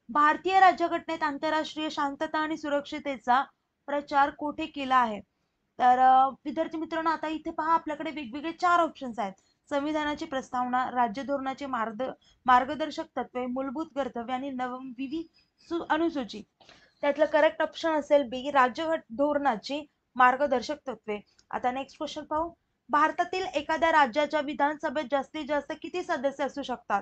भारतीय राज्यघटनेत आंतरराष्ट्रीय शांतता आणि सुरक्षितेचा प्रचार कोठे केला आहे? तर विद्यार्थी मित्रांनो आता इथे पहा आपल्याकडे वेगवेगळे 4 ऑप्शन्स आहेत. संविधानाची प्रस्तावना, राज्य धोरणाचे मार्गदर्शक तत्वे, मूलभूत कर्तव्य आणि 9वी अनुसूची. त्यातलं करेक्ट ऑप्शन असेल बी राज्य धोरणाची मार्गदर्शक तत्वे. आता नेक्स्ट क्वेश्चन पाहू. भारतातील एखाद्या राज्याच्या विधानसभेत जास्तीत जास्त किती सदस्य असू शकतात?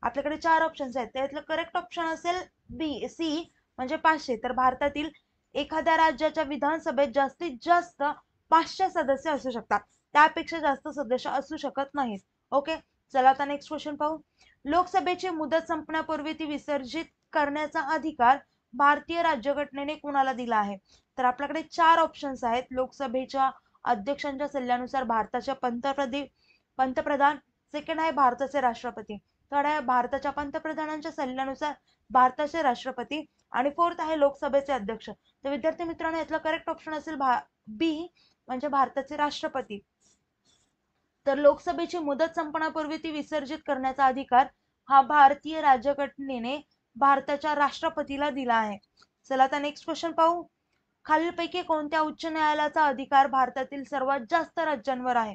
आपल्याकडे 4 ऑप्शन्स आहेत. त्यातलं करेक्ट ऑप्शन असेल बी सी म्हणजे 500. तर भारतातील एखाद्या राज्याच्या विधानसभेत जास्तीत जास्त 500 सदस्य असू शकतात. त्यापेक्षा जास्त सदस्य असू शकत नाहीत. ओके. चला आता नेक्स्ट क्वेश्चन पाहू. लोकसभेची मुदत संपण्यापूर्वी ती विसर्जित करण्याचा अधिकार भारतीय राज्यघटनेने कुणाला दिला आहे? तर आपल्याकडे 4 ऑप्शन्स आहेत. लोकसभेच्या अध्यक्षांच्या सल्ल्यानुसार भारताच्या पंतप्रधान, सेकंड आहे भारताचे राष्ट्रपती, थर्ड आहे भारताच्या पंतप्रधानांच्या सल्ल्यानुसार भारताचे राष्ट्रपती आणि फोर्थ आहे लोकसभेचे अध्यक्ष. तर विद्यार्थी मित्रांनो यातला करेक्ट ऑप्शन असेल बी म्हणजे भारताचे राष्ट्रपती. तर लोकसभेची मुदत संपण्यापूर्वी ती विसर्जित करण्याचा अधिकार हा भारतीय राज्यघटनेने भारताच्या राष्ट्रपतीला दिला आहे. चला आता नेक्स्ट क्वेश्चन पाहू. खालीलपैकी कोणत्या उच्च न्यायालयाचा अधिकार भारतातील सर्वात जास्त राज्यांवर आहे?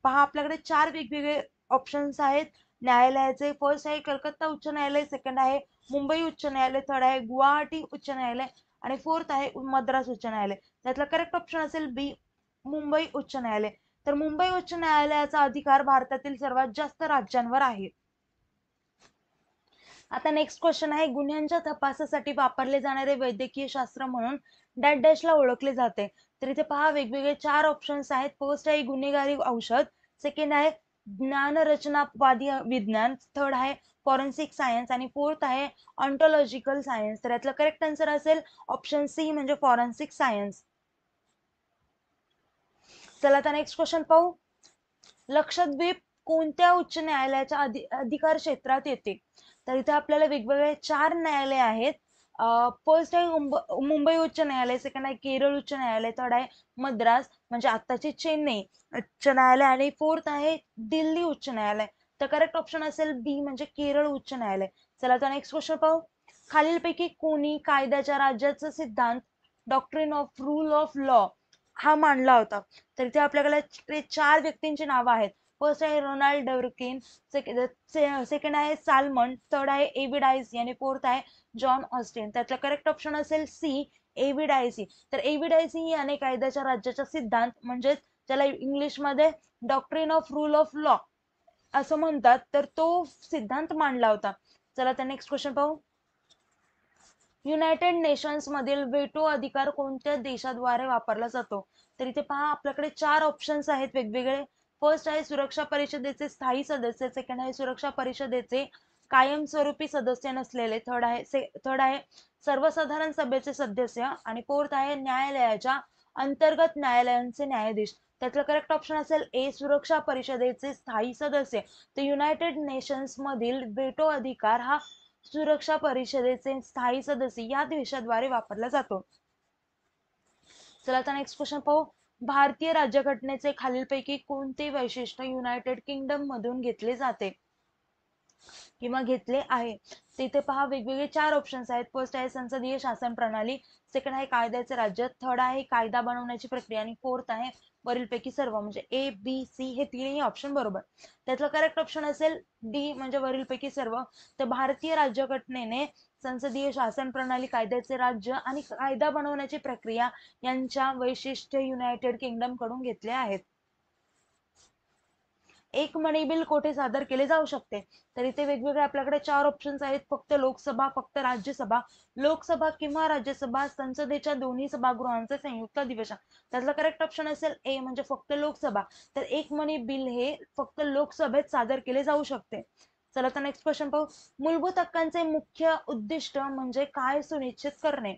पहा आपल्याकडे 4 वेगवेगळे ऑप्शन्स आहेत न्यायालयाचे. फर्स्ट आहे कलकत्ता उच्च न्यायालय, सेकंड आहे मुंबई उच्च न्यायालय, थर्ड आहे गुवाहाटी उच्च न्यायालय आणि फोर्थ आहे मद्रास उच्च न्यायालय. त्यातला करेक्ट ऑप्शन असेल बी मुंबई उच्च न्यायालय. तर मुंबई उच्च न्यायालयाचा अधिकार भारतातील सर्वात जास्त राज्यांवर आहे. आता नेक्स्ट क्वेश्चन आहे गुन्ह्यांच्या तपासासाठी वापरले जाणारे वैद्यकीय शास्त्र म्हणून डॅश डॅशला ओळखले जाते. तर इथे पहा वेगवेगळे 4 ऑप्शन्स आहेत. फर्स्ट आहे गुन्हेगारी औषध, सेकंड आहे ज्ञानरचनावादी विज्ञान, थर्ड आहे फॉरेन्सिक सायन्स आणि फोर्थ आहे ऑन्टॉलॉजिकल सायन्स. तर यातलं करेक्ट आन्सर असेल ऑप्शन सी म्हणजे फॉरेन्सिक सायन्स. चला आता नेक्स्ट क्वेश्चन पाहू. लक्षद्वीप कोणत्या उच्च न्यायालयाच्या अधिकार क्षेत्रात येते? तर इथे आपल्याला वेगवेगळे 4 न्यायालय आहेत. फर्स्ट आहे मुंबई उच्च न्यायालय, सेकंड आहे केरळ उच्च न्यायालय, थर्ड आहे मद्रास म्हणजे आत्ताची चेन्नई उच्च न्यायालय आणि फोर्थ आहे दिल्ली उच्च न्यायालय. तर करेक्ट ऑप्शन असेल बी म्हणजे केरळ उच्च न्यायालय. चला आता नेक्स्ट क्वेश्चन पाहू. खालीलपैकी कोणी कायद्याच्या राज्याचा सिद्धांत doctrine of rule of law हा मांडला होता? तर इथे आपल्याकडे 4 व्यक्तींची नावं आहेत. फर्स्ट आहे रोनाल्ड डर्किन, सेकंड आहे सालमन, थर्ड आहे एव्हिडायसी आणि फोर्थ आहे जॉन ऑस्टिन. त्यातला करेक्ट ऑप्शन असेल सी एव्हिडायसी. तर एव्हिडायसी याने कायद्याच्या राज्याचा सिद्धांत म्हणजेच ज्याला इंग्लिशमध्ये doctrine of rule of law असं म्हणतात, तर तो सिद्धांत मांडला होता. चला तर नेक्स्ट क्वेश्चन पाहू. युनायटेड नेशन्स मधील व्हेटो अधिकार कोणत्या देशाद्वारे वापरला जातो? तर इथे पहा आपल्याकडे 4 ऑप्शन्स आहेत वेगवेगळे. फर्स्ट आहे सुरक्षा परिषदेचे स्थायी सदस्य, सेकंड आहे सुरक्षा परिषदेचे कायमस्वरूपी सदस्य नसलेले, थर्ड आहे सर्वसाधारण सभेचे सदस्य आणि फोर्थ आहे न्यायालयाच्या अंतर्गत न्यायालयांचे न्यायाधीश. त्यातलं करेक्ट ऑप्शन असेल ए सुरक्षा परिषदेचे स्थायी सदस्य. तर युनायटेड नेशन्स मधील व्हेटो अधिकार हा सुरक्षा परिषदेचे स्थायी सदस्य या देशाद्वारे वापरला जातो. चला आता नेक्स्ट क्वेश्चन पाहू. भारतीय राज्यघटनेचे खालीलपैकी कोणते वैशिष्ट्य युनायटेड किंगडम मधून घेतले जाते किंवा घेतले आहे? तिथे पहा वेगवेगळे 4 ऑप्शन्स आहेत. फर्स्ट आहे संसदीय शासन प्रणाली, सेकंड आहे कायद्याचे राज्य, थर्ड आहे कायदा बनवण्याची प्रक्रिया आणि फोर्थ आहे वरीलपैकी सर्व म्हणजे ए बी सी हे तिन्ही ऑप्शन बरोबर. त्यातलं करेक्ट ऑप्शन असेल डी म्हणजे वरीलपैकी सर्व. तर भारतीय राज्यघटनेने संसदीय शासन प्रणाली, कायद्याचे राज्य आणि कायदा बनवण्याची प्रक्रिया यांच्या वैशिष्ट्य युनायटेड किंगडम कडून घेतले आहेत. एक मनी बिल कोठे सादर केले जाऊ शकते? तर इथे वेगवेगळे आपल्याकडे 4 ऑप्शन्स आहेत. फक्त लोकसभा, फक्त राज्यसभा, लोकसभा किंवा राज्यसभा, संसदेच्या दोन्ही सभागृहांचे संयुक्त अधिवेशन. त्यातला करेक्ट ऑप्शन असेल ए म्हणजे फक्त लोकसभा. तर एक मनी बिल हे फक्त लोकसभेत सादर केले जाऊ शकते. चला तर नेक्स्ट क्वेश्चन पाहू. मूलभूत हक्कांचे मुख्य उद्दिष्ट म्हणजे काय सुनिश्चित करणे?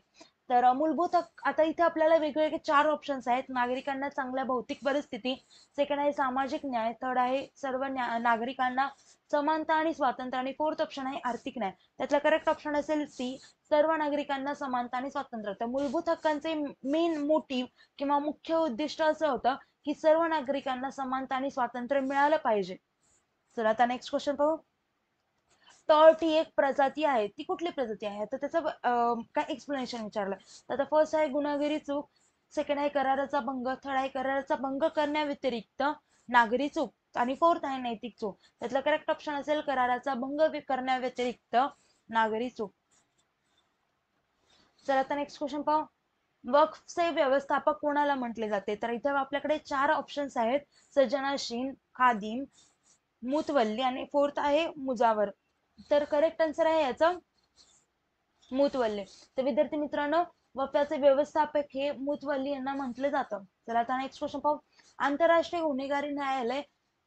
तर मूलभूत हक्क आता इथे आपल्याला वेगवेगळे 4 ऑप्शन्स आहेत. नागरिकांना चांगल्या भौतिक परिस्थिती, सेकंड आहे सामाजिक न्याय, थर्ड आहे सर्व नागरिकांना समानता आणि स्वातंत्र्य आणि फोर्थ ऑप्शन आहे आर्थिक न्याय. त्यातला करेक्ट ऑप्शन असेल सी सर्व नागरिकांना समानता आणि स्वातंत्र्य. तर मूलभूत हक्कांचे मेन मोटिव्ह किंवा मुख्य उद्दिष्ट असं होतं की सर्व नागरिकांना समानता आणि स्वातंत्र्य मिळालं पाहिजे. चला आता नेक्स्ट क्वेश्चन पाहू. टॉर्ट ही एक प्रजाती आहे, ती कुठली प्रजाती आहे? तर त्याचं काय एक्सप्लेनेशन विचारलं. तर आता फर्स्ट आहे गुन्हेगारी चूक, सेकंड आहे कराराचा भंग, थर्ड आहे कराराचा भंग करण्याव्यतिरिक्त नागरी चूक आणि फोर्थ आहे नैतिक चूक. त्यातलं करेक्ट ऑप्शन असेल कराराचा भंग करण्याव्यतिरिक्त नागरी चूक. चला आता नेक्स्ट क्वेश्चन पाहू. वक्फचे व्यवस्थापक कोणाला म्हटले जाते? तर इथे आपल्याकडे 4 ऑप्शन्स आहेत. सज्जनाशीन, खादिम, मुतवल्ली आणि फोर्थ आहे मुजावर. तर करेक्ट आन्सर आहे याचं मुतवल्ली. तर विद्यार्थी मित्रांनो वक्फाचे व्यवस्थापक हे मुतवल्ली यांना म्हटलं जातं. चला आता नेक्स्ट क्वेश्चन पाहू. आंतरराष्ट्रीय गुन्हेगारी न्यायालय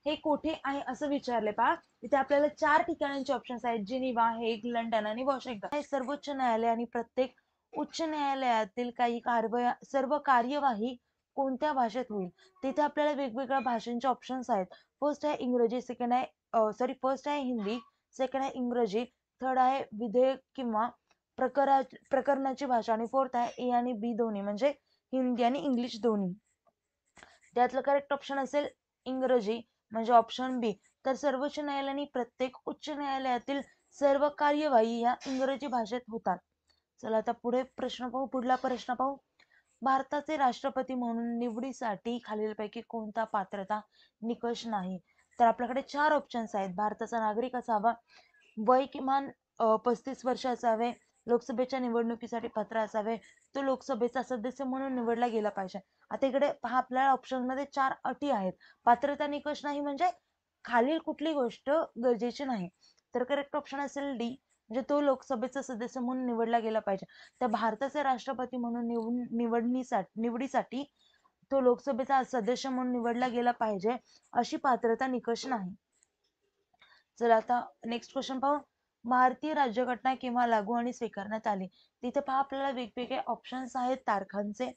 हे कोठे आहे असं विचारले पहा. इथे आपल्याला 4 ठिकाणांचे ऑप्शन्स आहेत. जिनिव्हा, हेग, लंडन आणि वॉशिंग्टन. हे सर्वोच्च न्यायालय आणि प्रत्येक उच्च न्यायालयातील काही सर्व कार्यवाही कोणत्या भाषेत होईल? तिथे आपल्याला वेगवेगळ्या भाषांचे ऑप्शन्स आहेत. फर्स्ट आहे इंग्रजी, सेकंड आहे फर्स्ट आहे हिंदी, सेकंड आहे इंग्रजी, थर्ड आहे विधेयक किंवा प्रकरणाची भाषा आणि फोर्थ आहे ए आणि बी दोन्ही म्हणजे हिंदी आणि इंग्लिश दोन्ही. त्यातलं करेक्ट ऑप्शन असेल इंग्रजी म्हणजे ऑप्शन बी. तर सर्वोच्च न्यायालयाने प्रत्येक उच्च न्यायालयातील सर्व कार्यवाही या इंग्रजी भाषेत होतात. चला आता पुढला प्रश्न पाहू. भारताचे राष्ट्रपती म्हणून निवडीसाठी खालीलपैकी कोणता पात्रता निकष नाही? तर आपल्याकडे 4 ऑप्शन्स आहेत. भारताचा नागरिक असावा, वय किमान 35 वर्ष असावे, लोकसभेच्या निवडणुकीसाठी पात्र असावे, तो लोकसभेचा सदस्य म्हणून निवडला गेला पाहिजे. आता इकडे पहा आपल्याला ऑप्शन मध्ये 4 अटी आहेत. पात्रता निकष नाही म्हणजे खालील कुठली गोष्ट गरजेची नाही. तर करेक्ट ऑप्शन असेल डी म्हणजे तो लोकसभेचा सदस्य म्हणून निवडला गेला पाहिजे. तर भारताचे राष्ट्रपती म्हणून निवडीसाठी तो लोकसभेचा सदस्य म्हणून निवडला गेला पाहिजे अशी पात्रता निकष नाही. चला आता नेक्स्ट क्वेश्चन पाहू. भारतीय राज्यघटना केव्हा लागू आणि स्वीकारण्यात आली? तिथे पहा आपल्याला वेगवेगळे ऑप्शन्स आहेत तारखांचे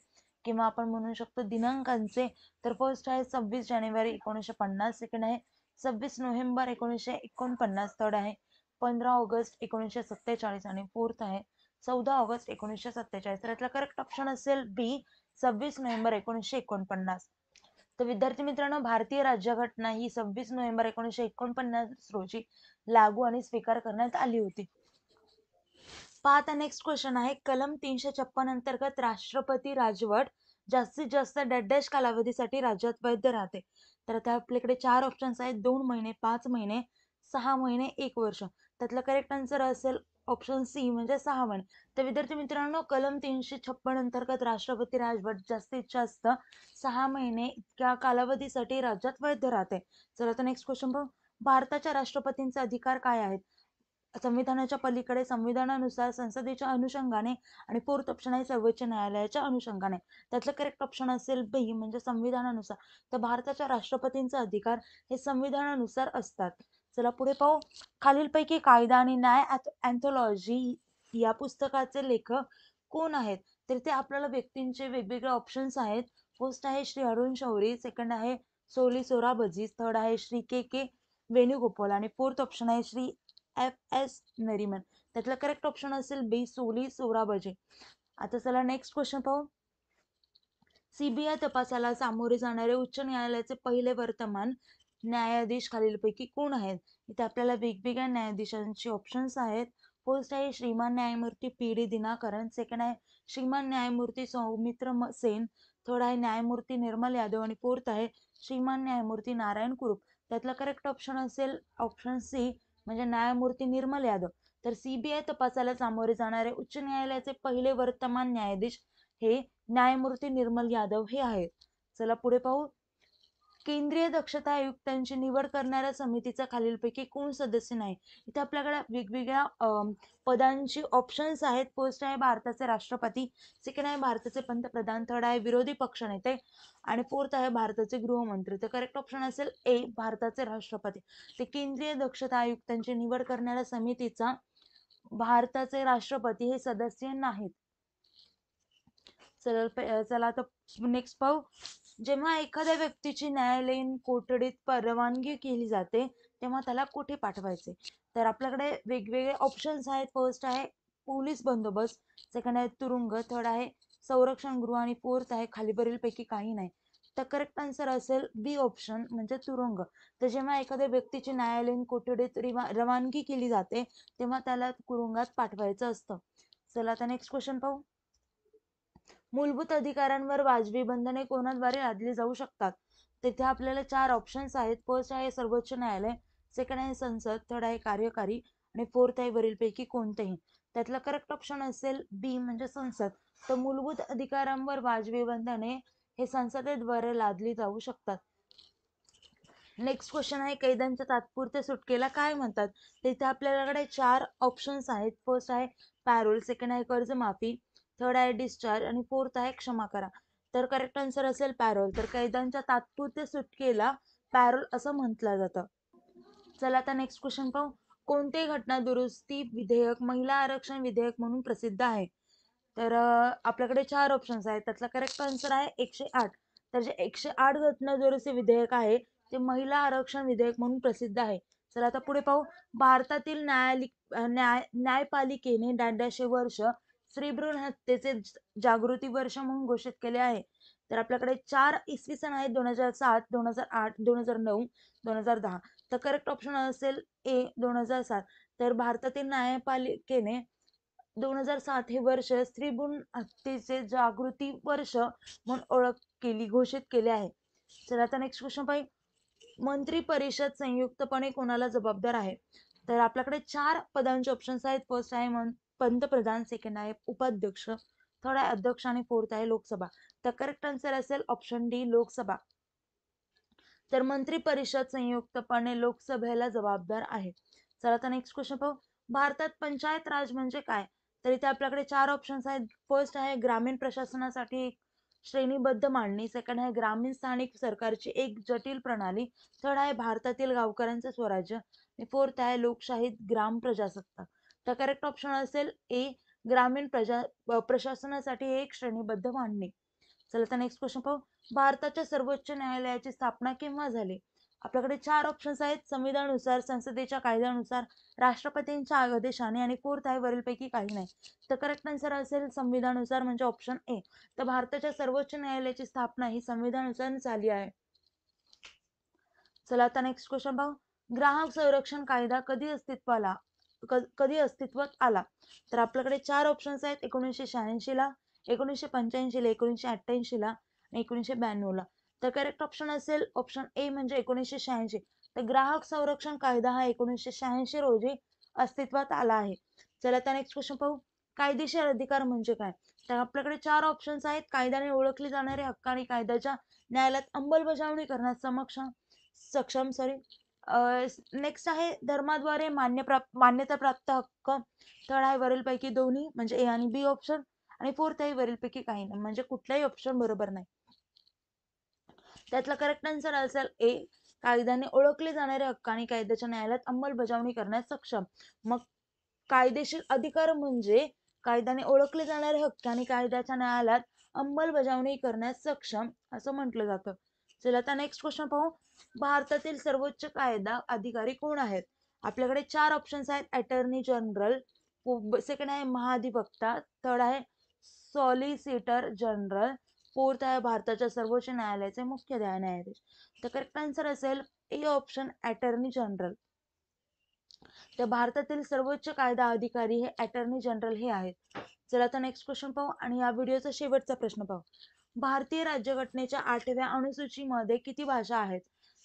किंवा आपण म्हणू शकतो दिनांकांचे. तर फर्स्ट आहे 26 जानेवारी 1950, सेकंड आहे 26 नोव्हेंबर 1949, थर्ड आहे 15 ऑगस्ट 1947 आणि फोर्थ आहे 14 ऑगस्ट 1947. तर यातला करेक्ट ऑप्शन असेल बी, 26 नोव्हेंबर 1949. तर विद्यार्थी मित्रांनो, भारतीय राज्यघटना ही 26 नोव्हेंबर 1949 रोजी लागू आणि स्वीकार करण्यात आली होती. पहा आता नेक्स्ट क्वेश्चन आहे, कलम 356 अंतर्गत राष्ट्रपती राजवट जास्तीत जास्त डॅश कालावधीसाठी राज्यात वैध राहते. तर आता आपल्याकडे 4 ऑप्शन्स आहेत, 2 महिने, 5 महिने, 6 महिने, 1 वर्ष. त्यातलं करेक्ट आन्सर असेल ऑप्शन सी म्हणजे 6 महिने. तर विद्यार्थी मित्रांनो, कलम 356 अंतर्गत राष्ट्रपती राजवट जास्तीत जास्त 6 महिने इतक्या कालावधीसाठी राज्यात वैध राहते. चला आता नेक्स्ट क्वेश्चन पाहू. भारताच्या राष्ट्रपतींचे अधिकार काय आहेत? संविधानाच्या पलीकडे, संविधानानुसार, संसदेच्या अनुषंगाने आणि फोर्थ ऑप्शन आहे सर्वोच्च न्यायालयाच्या अनुषंगाने. त्यातलं करेक्ट ऑप्शन असेल बी म्हणजे संविधानानुसार. तर भारताच्या राष्ट्रपतींचे अधिकार हे संविधानानुसार असतात. चला पुढे पाहू. खालीलपैकी कायदा आणि न्याय अँथॉलॉजी या पुस्तकाचे लेखक कोण आहेत? तर ते आपल्याला व्यक्तींचे वेगवेगळे ऑप्शन्स आहेत. फर्स्ट आहे श्री अरुण शौरी, सेकंड आहे सोली सोराबजी, थर्ड आहे श्री के के वेणुगोपाल आणि फोर्थ ऑप्शन आहे श्री एफ.एस. नरीमन. त्यातलं करेक्ट ऑप्शन असेल बी, सोली सोराबजी. आता चला नेक्स्ट क्वेश्चन पाहू. सीबीआय तपासाला सामोरे जाणारे उच्च न्यायालयाचे पहिले वर्तमान न्यायाधीश खालीलपैकी कोण आहेत? इथे आपल्याला वेगवेगळ्या न्यायाधीशांची ऑप्शन्स आहेत. फर्स्ट आहे श्रीमान न्यायमूर्ती पी डी दिनाकरन, सेकंड आहे श्रीमान न्यायमूर्ती सौमित्र सेन, थर्ड आहे न्यायमूर्ती निर्मल यादव आणि फोर्थ आहे श्रीमान न्यायमूर्ती नारायण कुरूप. त्यातला करेक्ट ऑप्शन असेल ऑप्शन सी म्हणजे न्यायमूर्ती निर्मल यादव. तर सीबीआय तपासाला सामोरे जाणारे उच्च न्यायालयाचे पहिले वर्तमान न्यायाधीश हे न्यायमूर्ती निर्मल यादव हे आहेत. चला पुढे पाहू. केंद्रीय दक्षता आयुक्तांची निवड करणाऱ्या समितीचा खालीलपैकी कोण सदस्य नाही? इथे आपल्याकडे वेगवेगळ्या पदांची ऑप्शन्स आहेत. फर्स्ट आहे भारताचे राष्ट्रपती, सेकंड आहे भारताचे पंतप्रधान, थर्ड आहे विरोधी पक्षनेते आणि फोर्थ आहे भारताचे गृहमंत्री. तर करेक्ट ऑप्शन असेल ए, भारताचे राष्ट्रपती. ते केंद्रीय दक्षता आयुक्तांची निवड करणाऱ्या समितीचा भारताचे राष्ट्रपती हे सदस्य नाहीत. चला आता नेक्स्ट पाहू. जेव्हा एखाद्या व्यक्तीची न्यायालयीन कोठडीत परवानगी केली जाते तेव्हा त्याला कुठे पाठवायचे? तर आपल्याकडे वेगवेगळे ऑप्शन्स आहेत. फर्स्ट आहे पोलीस बंदोबस्त, सेकंड आहे तुरुंग, थर्ड आहे संरक्षण गृह आणि फोर्थ आहे खालीवरील पैकी काही नाही. तर करेक्ट आन्सर असेल बी ऑप्शन म्हणजे तुरुंग. तर जेव्हा एखाद्या व्यक्तीची न्यायालयीन कोठडीत रवानगी केली जाते तेव्हा त्याला तुरुंगात पाठवायचं असतं. चला आता नेक्स्ट क्वेश्चन पाहू. मूलभूत अधिकारांवर वाजवी बंधने कोणाद्वारे लादली जाऊ शकतात? तिथे आपल्याला 4 ऑप्शन्स आहेत. फर्स्ट आहे सर्वोच्च न्यायालय, सेकंड आहे संसद, थर्ड आहे कार्यकारी आणि फोर्थ आहे वरीलपैकी कोणतेही. त्यातला करेक्ट ऑप्शन असेल बी म्हणजे संसद. तर मूलभूत अधिकारांवर वाजवी बंधने हे संसदेद्वारे लादली जाऊ शकतात. नेक्स्ट क्वेश्चन आहे, कैद्यांच्या तात्पुरत्या सुटकेला काय म्हणतात? तिथे आपल्याकडे 4 ऑप्शन्स आहेत. फर्स्ट आहे पॅरोल, सेकंड आहे कर्जमाफी, थर्ड आहे डिस्चार्ज आणि फोर्थ आहे क्षमा करा. तर करेक्ट आन्सर असेल पॅरोल. तर कैद्यांच्या तात्पुरत्या सुटकेला पॅरोल असं म्हटलं जातं. चला आता नेक्स्ट क्वेश्चन पाहू. कोणते घटना दुरुस्ती विधेयक महिला आरक्षण विधेयक म्हणून प्रसिद्ध आहे? तर आपल्याकडे 4 ऑप्शन्स आहेत. त्यातला करेक्ट आन्सर आहे 108. तर जे 108 घटना दुरुस्ती विधेयक आहे ते महिला आरक्षण विधेयक म्हणून प्रसिद्ध आहे. चला आता पुढे पाहू. भारतातील न्यायपालिकेने डॅशे वर्ष स्त्रीभ्रूण हत्येचे जागृती वर्ष म्हणून घोषित केले आहे? तर आपल्याकडे 4 इसवी सन आहेत. 2007, 2008, 2009, 2010. तर करेक्ट ऑप्शन असेल ए 2007. तर भारतातील न्यायपालिकेने 2007 हे वर्ष स्त्रीभ्रूण हत्येचे जागृती वर्ष म्हणून घोषित केले आहे. चला आता नेक्स्ट क्वेश्चन पाहिजे. मंत्री परिषद संयुक्तपणे कोणाला जबाबदार आहे? तर आपल्याकडे 4 पदांचे ऑप्शन्स आहेत. फर्स्ट आहे पंतप्रधान, सेकंड आहे उपाध्यक्ष, थर्ड आहे अध्यक्ष आणि फोर्थ आहे लोकसभा. तर करेक्ट आन्सर असेल ऑप्शन डी लोकसभा. तर मंत्री परिषद संयुक्तपणे लोकसभेला जबाबदार आहे. चला आता नेक्स्ट क्वेश्चन पाहू. भारतात पंचायत राज म्हणजे काय? तर इथे आपल्याकडे 4 ऑप्शन्स आहेत. फर्स्ट आहे ग्रामीण प्रशासनासाठी एक श्रेणीबद्ध मांडणी, सेकंड आहे ग्रामीण स्थानिक सरकारची एक जटिल प्रणाली, थर्ड आहे भारतातील गावकऱ्यांचे स्वराज्य आणि फोर्थ आहे लोकशाही ग्राम प्रजासत्ताक. तर करेक्ट ऑप्शन असेल ए ग्रामीण प्रशासनासाठी एक श्रेणीबद्ध मांडणी. चला तर नेक्स्ट क्वेश्चन पाहू. भारताच्या सर्वोच्च न्यायालयाची स्थापना केव्हा झाली? आपल्याकडे 4 ऑप्शन्स आहेत. संविधानानुसार, संसदेच्या कायद्यानुसार, राष्ट्रपतींच्या आदेशाने आणि फोर्थ आहे वरीलपैकी काही नाही. तर करेक्ट आन्सर असेल संविधानानुसार म्हणजे ऑप्शन ए. तर भारताच्या सर्वोच्च न्यायालयाची स्थापना ही संविधानानुसार झाली आहे. चला आता नेक्स्ट क्वेश्चन पाहू. ग्राहक संरक्षण कायदा कधी अस्तित्वात आला? तर आपल्याकडे 4 ऑप्शन्स आहेत. 1986 ला, 1985 ला, 1988 ला आणि 1992 ला. तर करेक्ट ऑप्शन असेल ऑप्शन ए म्हणजे 1986. तर ग्राहक संरक्षण कायदा हा 1986 रोजी अस्तित्वात आला आहे. चला आता नेक्स्ट क्वेश्चन पाहू. कायदेशीर अधिकार म्हणजे काय? तर आपल्याकडे 4 ऑप्शन्स आहेत. कायद्याने ओळखले जाणारे हक्क आणि कायद्याच्या न्यायालयात अंमलबजावणी करण्यास सक्षम नेक्स्ट आहे धर्माद्वारे मान्यता प्राप्त हक्क. थर्ड आहे वरीलपैकी दोन्ही म्हणजे ए आणि बी ऑप्शन. आणि फोर्थ आहे वरीलपैकी काही नाही म्हणजे कुठलाही ऑप्शन बरोबर नाही. त्यातला करेक्ट आन्सर असेल ए. कायद्याने ओळखले जाणारे हक्क आणि कायद्याच्या न्यायालयात अंमलबजावणी करण्यास सक्षम. मग कायदेशीर अधिकार म्हणजे कायद्याने ओळखले जाणारे हक्क आणि कायद्याच्या न्यायालयात अंमलबजावणी करण्यास सक्षम असं म्हटलं जातं. चला आता नेक्स्ट क्वेश्चन पाहू. भारतातील सर्वोच्च कायदा अधिकारी कोण आहेत? आपल्याकडे 4 ऑप्शन्स आहेत. अटर्नी जनरल, सेकंड आहे महाधिवक्ता, थर्ड आहे सॉलिसिटर जनरल, फोर्थ आहे भारताच्या सर्वोच्च न्यायालयाचे मुख्य न्यायाधीश. तर करेक्ट आन्सर असेल ए ऑप्शन अटर्नी जनरल. तर भारतातील सर्वोच्च कायदा अधिकारी हे अटर्नी जनरल हे आहेत. चला आता नेक्स्ट क्वेश्चन पाहू आणि या व्हिडिओचा शेवटचा प्रश्न पाहू. भारतीय राज्यघटनेच्या 8व्या अनुसूचीमध्ये किती भाषा आहेत?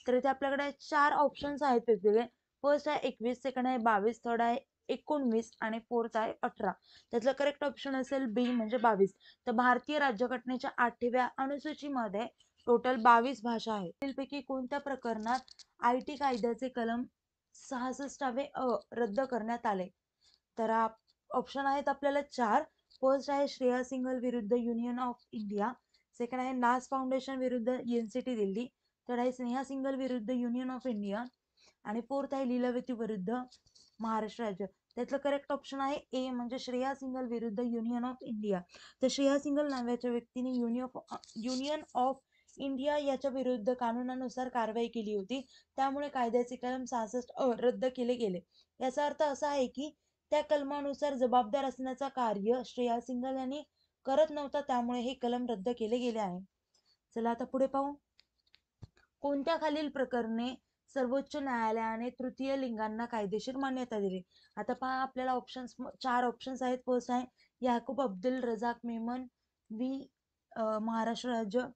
तर इथे आपल्याकडे 4 ऑप्शन्स आहेत वेगवेगळे. फर्स्ट आहे 21, सेकंड आहे 22, थर्ड आहे 19 आणि फोर्थ आहे 18. त्यातलं करेक्ट ऑप्शन असेल बी म्हणजे 22. तर भारतीय राज्यघटनेच्या 8व्या अनुसूचीमध्ये टोटल 22 भाषा आहेत. त्यापैकी कोणत्या प्रकरणात IT कायद्याचे कलम 66 रद्द करण्यात आले? तर ऑप्शन आहेत आपल्याला 4. फर्स्ट आहे श्रेया सिंघल विरुद्ध युनियन ऑफ इंडिया, सेकंड आहे नास फाउंडेशन विरुद्ध एनसीटी दिल्ली, थर्ड आहे स्नेहा सिंघल विरुद्ध युनियन ऑफ इंडिया आणि फोर्थ आहे लीलावती विरुद्ध महाराष्ट्र राज्य. त्यातलं करेक्ट ऑप्शन आहे ए म्हणजे श्रेया सिंघल विरुद्ध युनियन ऑफ इंडिया. तर श्रेया सिंघल नावाच्या व्यक्तीने युनियन ऑफ इंडिया याच्या विरुद्ध कानूनानुसार कारवाई केली होती. त्यामुळे कायद्याचे कलम 66 रद्द केले गेले. याचा अर्थ असा आहे की त्या कलमानुसार जबाबदार असण्याचा कार्य श्रेया सिंघल यांनी करत नव्हता, त्यामुळे हे कलम रद्द केले गेले आहे. चला आता पुढे पाहू. कोणत्या खालील प्रकरणे सर्वोच्च न्यायालयाने तृतीय लिंगांना कायदेशीर मान्यता दिली? आता पहा आपल्याला ऑप्शन्स 4 ऑप्शन्स आहेत. फर्स्ट आहे याकूब अब्दुल रजाक मेमन वि महाराष्ट्र राज्य,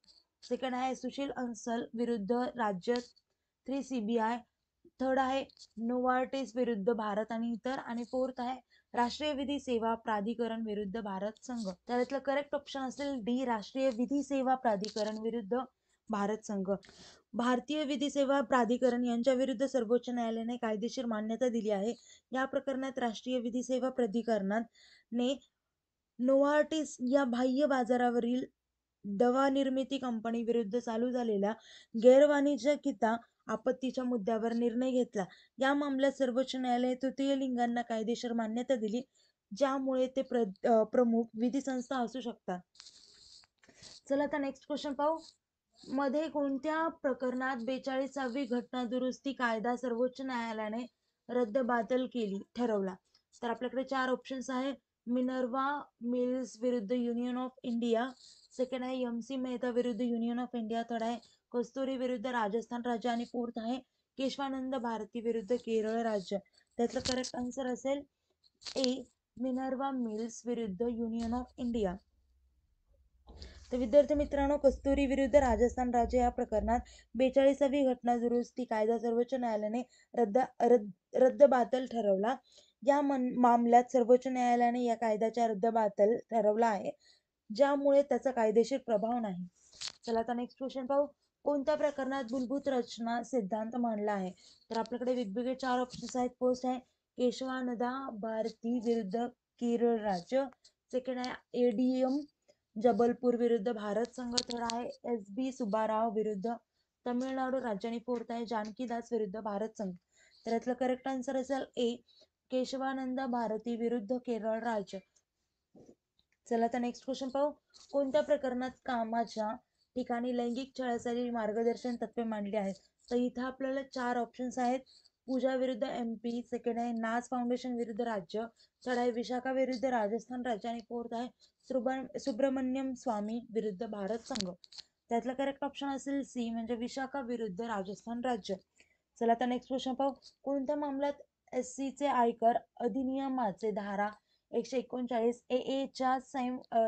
सेकंड आहे सुशील अंसल विरुद्ध राज्य 3 CBI, थर्ड आहे नोवार्टिस विरुद्ध भारत आणि इतर आणि फोर्थ आहे राष्ट्रीय विधी सेवा प्राधिकरण विरुद्ध भारत संघ. त्यातलं करेक्ट ऑप्शन असेल डी राष्ट्रीय विधी सेवा प्राधिकरण विरुद्ध भारत संघ. भारतीय विधी सेवा प्राधिकरण यांच्या विरुद्ध सर्वोच्च न्यायालयाने कायदेशीर मान्यता दिली आहे. या प्रकरणात राष्ट्रीय विधी सेवा प्राधिकरणाने नोवार्टिस या बाह्य बाजारावरील दवा निर्मिती कंपनी विरुद्ध चालू झालेल्या गैरवाणिज्यिकता आपत्तीच्या मुद्द्यावर निर्णय घेतला. या मामल्यात सर्वोच्च न्यायालयाने तृतीय लिंगांना कायदेशीर मान्यता दिली, ज्यामुळे ते प्रमुख विधी संस्था असू शकतात. चला आता नेक्स्ट क्वेश्चन पाहू. मध्ये कोणत्या प्रकरणात 42वी घटना दुरुस्ती कायदा सर्वोच्च न्यायालयाने रद्दबातल ठरवला? तर आपल्याकडे 4 ऑप्शन्स आहे. मिनर्वा मिल्स विरुद्ध युनियन ऑफ इंडिया, सेकंड आहे MC मेहता विरुद्ध युनियन ऑफ इंडिया, थर्ड आहे कस्तुरी विरुद्ध राजस्थान राज्य आणि फोर्थ आहे केशवानंद भारती विरुद्ध केरळ राज्य. त्यातलं करेक्ट आन्सर असेल ए मिनर्वा मिल्स विरुद्ध युनियन ऑफ इंडिया. तर विद्यार्थी मित्रांनो, कस्तुरी विरुद्ध राजस्थान राज्य या प्रकरणात 42वी घटना दुरुस्ती कायदा सर्वोच्च न्यायालयाने रद्दबातल ठरवला. या मामल्यात सर्वोच्च न्यायालयाने या कायद्याच्या रद्दबातल ठरवला आहे, ज्यामुळे त्याचा कायदेशीर प्रभाव नाही. चला आता नेक्स्ट क्वेश्चन पाहू. कोणत्या प्रकरणात मूलभूत रचना सिद्धांत मांडला आहे? तर आपल्याकडे वेगवेगळे 4 ऑप्शन्स आहेत. फर्स्ट आहे केशवानंदा भारती विरुद्ध केरळ राज्य, सेकंड आहे ADM जबलपूर विरुद्ध भारत संघ, थर्ड आहे SB सुब्बाराव विरुद्ध तमिळनाडू राज्य आणि फोर्थ आहे जानकीदास विरुद्ध भारत संघ. तर यातलं करेक्ट आन्सर असेल ए केशवानंद भारती विरुद्ध केरळ राज्य. चला आता नेक्स्ट क्वेश्चन पाहू. कोणत्या प्रकरणात कामाच्या ठिकाणी लैंगिक छळासाठी मार्गदर्शन तत्त्वे मांडली आहेत? तर इथं आपल्याला 4 ऑप्शन्स आहेत. पूजा विरुद्ध MP, सेकंड आहे नाज फाउंडेशन विरुद्ध राज्य, थर्ड आहे विशाखा विरुद्ध राजस्थान राज्य आणि फोर्थ आहे सुब्रमण्यम स्वामी विरुद्ध भारत संघ. त्यातला करेक्ट ऑप्शन असेल सी म्हणजे विशाखा विरुद्ध राजस्थान राज्य. चला आता नेक्स्ट क्वेश्चन पाहू. कोणत्या मामल्यात SC चे आयकर अधिनियमाचे धारा 139 AA च्या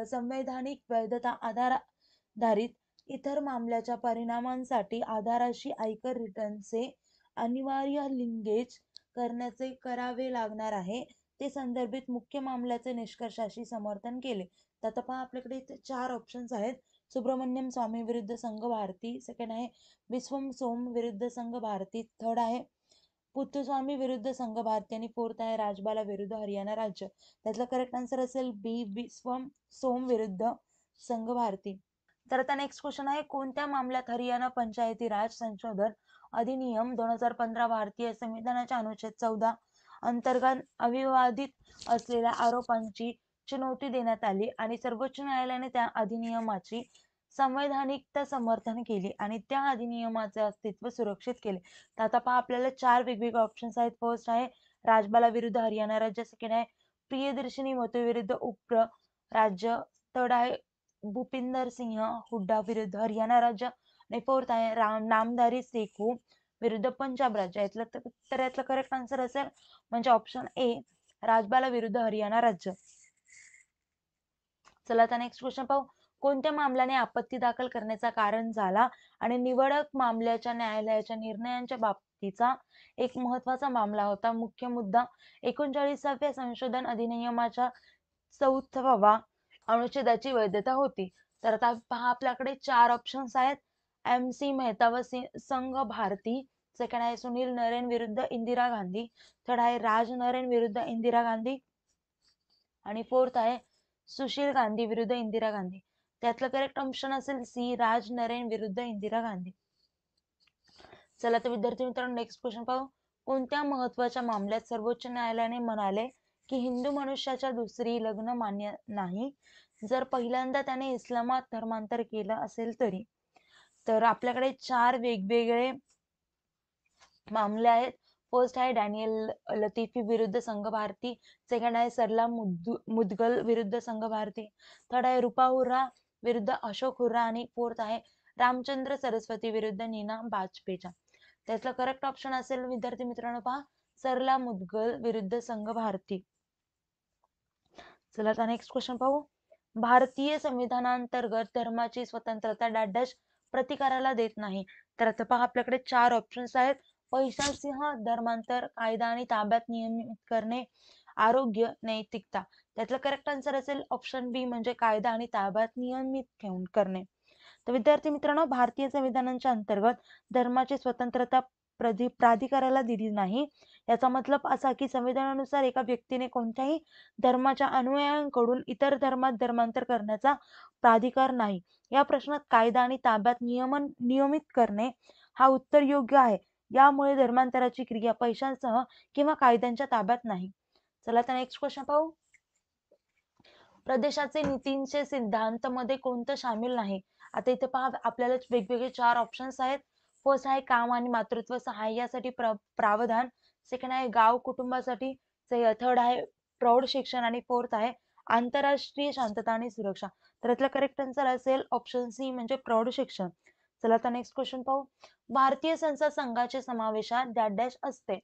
संवैधानिक वैधता आधारित इतर मामल्याच्या परिणामांसाठी आधाराशी आयकर रिटर्नचे अनिवार्य लिंकेज करण्याचे करावे लागणार आहे ते संदर्भित मुख्य मामल्याचे निष्कर्षाशी समर्थन केले. तर आता पहा आपल्याकडे इथे 4 ऑप्शन्स आहेत. सुब्रमण्यम स्वामी विरुद्ध संघ भारती, सेकंड आहे विश्वम सोम विरुद्ध संघ भारती, थर्ड आहे पुत्तुस्वामी विरुद्ध संघ भारती आणि फोर्थ आहे राजबाला विरुद्ध हरियाणा राज्य. त्यातला करेक्ट आन्सर असेल बी विश्वम सोम विरुद्ध संघ भारती. तर आता नेक्स्ट क्वेश्चन आहे. कोणत्या मामल्यात हरियाणा पंचायती राज संशोधन अधिनियम 2015 भारतीय संविधानाच्या अनुच्छेद 14 अंतर्गत अविवादित असलेल्या आरोपांची चुनौती देण्यात आली आणि सर्वोच्च न्यायालयाने त्या अधिनियमाची संवैधानिकता समर्थन केली आणि त्या अधिनियमाचे अस्तित्व सुरक्षित केले. तर आता पहा आपल्याला 4 वेगवेगळे ऑप्शन्स आहेत. फर्स्ट आहे राजबाला विरुद्ध हरियाणा राज्य, सेकंड आहे प्रियदर्शिनी मतो विरुद्ध उप्र राज्य, थर्ड आहे भूपिंदर सिंह हुड्डा विरुद्ध हरियाणा राज्य आणि फोर्थ आहे नामधारी सेखू विरुद्ध पंजाब राज्य. यातलं करेक्ट आन्सर असेल म्हणजे ऑप्शन ए राजबाला विरुद्ध हरियाणा राज्य. चला आता नेक्स्ट क्वेश्चन पाहू. कोणत्या मामल्याने आपत्ती दाखल करण्याचा कारण झाला आणि निवडक मामल्याच्या न्यायालयाच्या निर्णयांच्या बाबतीचा एक महत्वाचा मामला होता. मुख्य मुद्दा 39व्या संशोधन अधिनियमाच्या 4व्या अनुच्छेदाची वैधता होती. तर आता पहा आपल्याकडे 4 ऑप्शन्स आहेत. MC मेहता व संघ भारती, सेकंड आहे सुनील नरेन विरुद्ध इंदिरा गांधी, थर्ड आहे राज नरेन विरुद्ध इंदिरा गांधी आणि फोर्थ आहे सुशील गांधी विरुद्ध इंदिरा गांधी. त्यातलं करेक्ट ऑप्शन असेल सी राज नरेन विरुद्ध इंदिरा गांधी. चला तर विद्यार्थी मित्रांनो नेक्स्ट क्वेश्चन पाहू. कोणत्या महत्वाच्या मामल्यात सर्वोच्च न्यायालयाने म्हणाले की हिंदू मनुष्याच्या दुसरी लग्न मान्य नाही जर पहिल्यांदा त्याने इस्लामात धर्मांतर केलं असेल तरी. तर आपल्याकडे 4 वेगवेगळे मामले आहेत. फर्स्ट आहे डॅनियल लतीफी विरुद्ध संघ भारती, सेकंड आहे सरला मुदगल विरुद्ध संघ भारती, थर्ड आहे रूपा हुर्रा विरुद्ध अशोक हुर्रा आणि फोर्थ आहे रामचंद्र सरस्वती विरुद्ध नीना बाजपेयी. त्यातलं करेक्ट ऑप्शन असेल विद्यार्थी मित्रांनो पहा सरला मुदगल विरुद्ध संघ भारती. चला आता नेक्स्ट क्वेश्चन पाहू. भारतीय संविधानांतर्गत धर्माची स्वतंत्रता डॅश प्रतिकाराला देत नाही. तर आता पहा आपल्याकडे 4 ऑप्शन्स आहेत. पैशासिंह धर्मांतर, कायदा आणि ताब्यात नियमित करणे, आरोग्य, नैतिकता. त्यातलं करेक्ट आन्सर असेल ऑप्शन बी म्हणजे कायदा आणि ताब्यात नियमित करणे. तर विद्यार्थी मित्रांनो भारतीय संविधानाच्या अंतर्गत धर्माची स्वतंत्रता प्राधिकाराला दिली नाही. याचा मतलब असा की संविधानानुसार एका व्यक्तीने कोणत्याही धर्माच्या अनुयायांकडून इतर धर्मात धर्मांतर करण्याचा प्राधिकार नाही. या प्रश्नात कायदा आणि ताब्यात नियमित करणे हा उत्तर योग्य आहे. यामुळे धर्मांतराची क्रिया पैशांसह किंवा कायद्यांच्या ताब्यात नाही. चला आता नेक्स्ट क्वेश्चन पाहू. प्रदेशाचे नीतींचे सिद्धांत मध्ये कोणतं सामील नाही. आता इथे पहा आपल्याला वेगवेगळे 4 ऑप्शन्स आहेत. फर्स्ट आहे काम आणि मातृत्व सहाय्यासाठी प्रावधान, सेकंड आहे गाव कुटुंबासाठी, थर्ड आहे प्रौढ शिक्षण आणि फोर्थ आहे आंतरराष्ट्रीय शांतता आणि सुरक्षा. तर यातला करेक्ट आन्सर असेल ऑप्शन सी म्हणजे प्रौढ शिक्षण. चला आता नेक्स्ट क्वेश्चन पाहू. भारतीय संसद संघाचे समावेशात डॅश असते.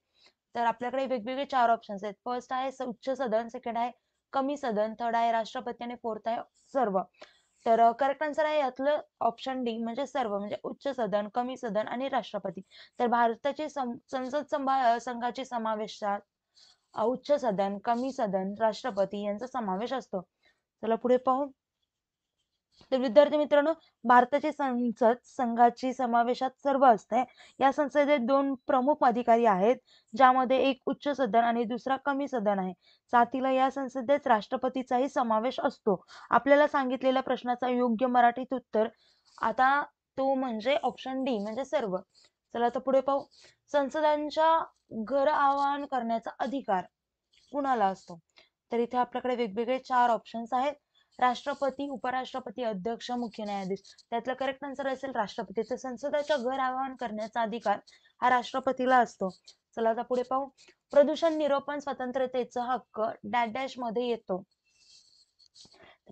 तर आपल्याकडे वेगवेगळे 4 ऑप्शन्स आहेत. फर्स्ट आहे उच्च सदन, सेकंड आहे कमी सदन, थर्ड आहे राष्ट्रपती आणि फोर्थ आहे सर्व. तर करेक्ट आन्सर आहे यातलं ऑप्शन डी म्हणजे सर्व म्हणजे उच्च सदन, कमी सदन आणि राष्ट्रपती. तर भारताचे संसद संघाचे समावेशात उच्च सदन, कमी सदन, राष्ट्रपती यांचा समावेश असतो. चला पुढे पाहू. तर विद्यार्थी मित्रांनो भारताची संसद संघाची समावेशात सर्व असते. या संसदेत 2 प्रमुख अधिकारी आहेत ज्यामध्ये एक उच्च सदन आणि दुसरा कमी सदन आहे. साथीला या संसदेत राष्ट्रपतीचाही समावेश असतो. आपल्याला सांगितलेल्या प्रश्नाचा योग्य मराठीत उत्तर आता तो म्हणजे ऑप्शन डी म्हणजे सर्व. चला आता पुढे पाहू. संसदांच्या घर आवाहन करण्याचा अधिकार कुणाला असतो. तर इथे आपल्याकडे वेगवेगळे 4 ऑप्शन्स आहेत. राष्ट्रपती, उपराष्ट्रपती, अध्यक्ष, मुख्य न्यायाधीश. त्यातलं करेक्ट आन्सर असेल राष्ट्रपती. तर संसदेचं घर आवाहन करण्याचा अधिकार हा राष्ट्रपतीला असतो. चला आता पुढे पाहू. प्रदूषण निरोपण स्वतंत्रतेचा हक्क डॅश डॅश मध्ये येतो.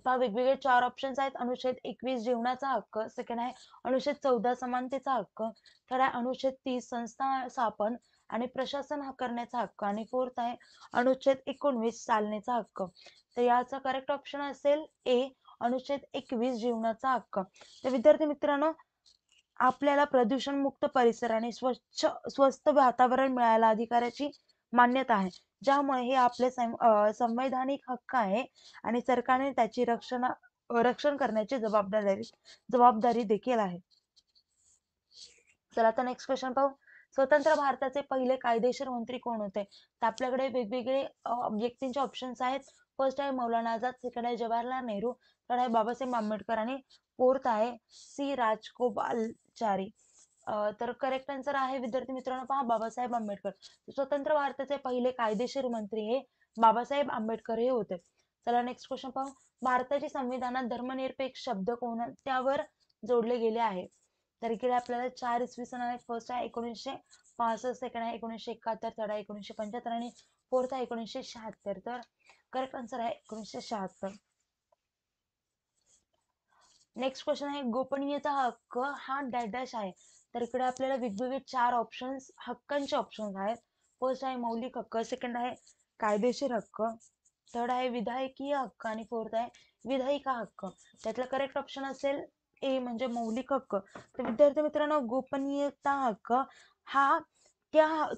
पहा वेगवेगळे 4 ऑप्शन्स आहेत. अनुच्छेद 21 जीवनाचा हक्क, सेकंड आहे अनुच्छेद 14 समानतेचा हक्क, थर्ड आहे अनुच्छेद 30 संस्था स्थापन आणि प्रशासन करण्याचा हक्क आणि फोर्थ आहे अनुच्छेद 19 चालण्याचा हक्क. तर याचा करेक्ट ऑप्शन असेल ए अनुच्छेद 21 जीवनाचा हक्क. तर विद्यार्थी मित्रांनो, आपल्याला प्रदूषणमुक्त परिसर आणि स्वस्त वातावरण मिळायला अधिकाराची मान्यता आहे, ज्यामुळे हे आपले संवैधानिक हक्क आहे आणि सरकारने त्याची रक्षण करण्याची जबाबदारी देखील आहे. चला आता नेक्स्ट क्वेश्चन पाहू. स्वतंत्र भारताचे पहिले कायदेशीर मंत्री कोण होते? तर आपल्याकडे वेगवेगळे व्यक्तींचे ऑप्शन्स आहेत. फर्स्ट आहे मौलाना आझाद, सेकंड आहे जवाहरलाल नेहरू, थर्ड आहे बाबासाहेब आंबेडकर आणि फोर्थ आहे सी राजगोपालाचारी. तर करेक्ट आन्सर आहे विद्यार्थी मित्रांनो पहा बाबासाहेब आंबेडकर. स्वतंत्र भारताचे पहिले कायदेशीर मंत्री हे बाबासाहेब आंबेडकर हे होते. चला नेक्स्ट क्वेश्चन पाहू. भारताच्या संविधानात धर्मनिरपेक्ष शब्द कोणत्यावर जोडले गेले आहे? तर इकडे आपल्याला 4 इसवी सन आहेत. फर्स्ट आहे 1965, सेकंड आहे 1971, थर्ड आहे 1975 आणि फोर्थ आहे 1976. तर करेक्ट आन्सर आहे 1976. नेक्स्ट क्वेश्चन आहे गोपनीयता हक्क हा डॅश डॅश आहे. तर इकडे आपल्याला वेगवेगळे 4 ऑप्शन्स हक्कांचे ऑप्शन्स आहेत. फर्स्ट आहे मौलिक हक्क, सेकंड आहे कायदेशीर हक्क, थर्ड आहे विधायकीय हक्क आणि फोर्थ आहे विधायिका हक्क. त्यातला करेक्ट ऑप्शन असेल ए म्हणजे मौलिक हक्क. तर विद्यार्थी मित्रांनो, गोपनीयता हक्क हा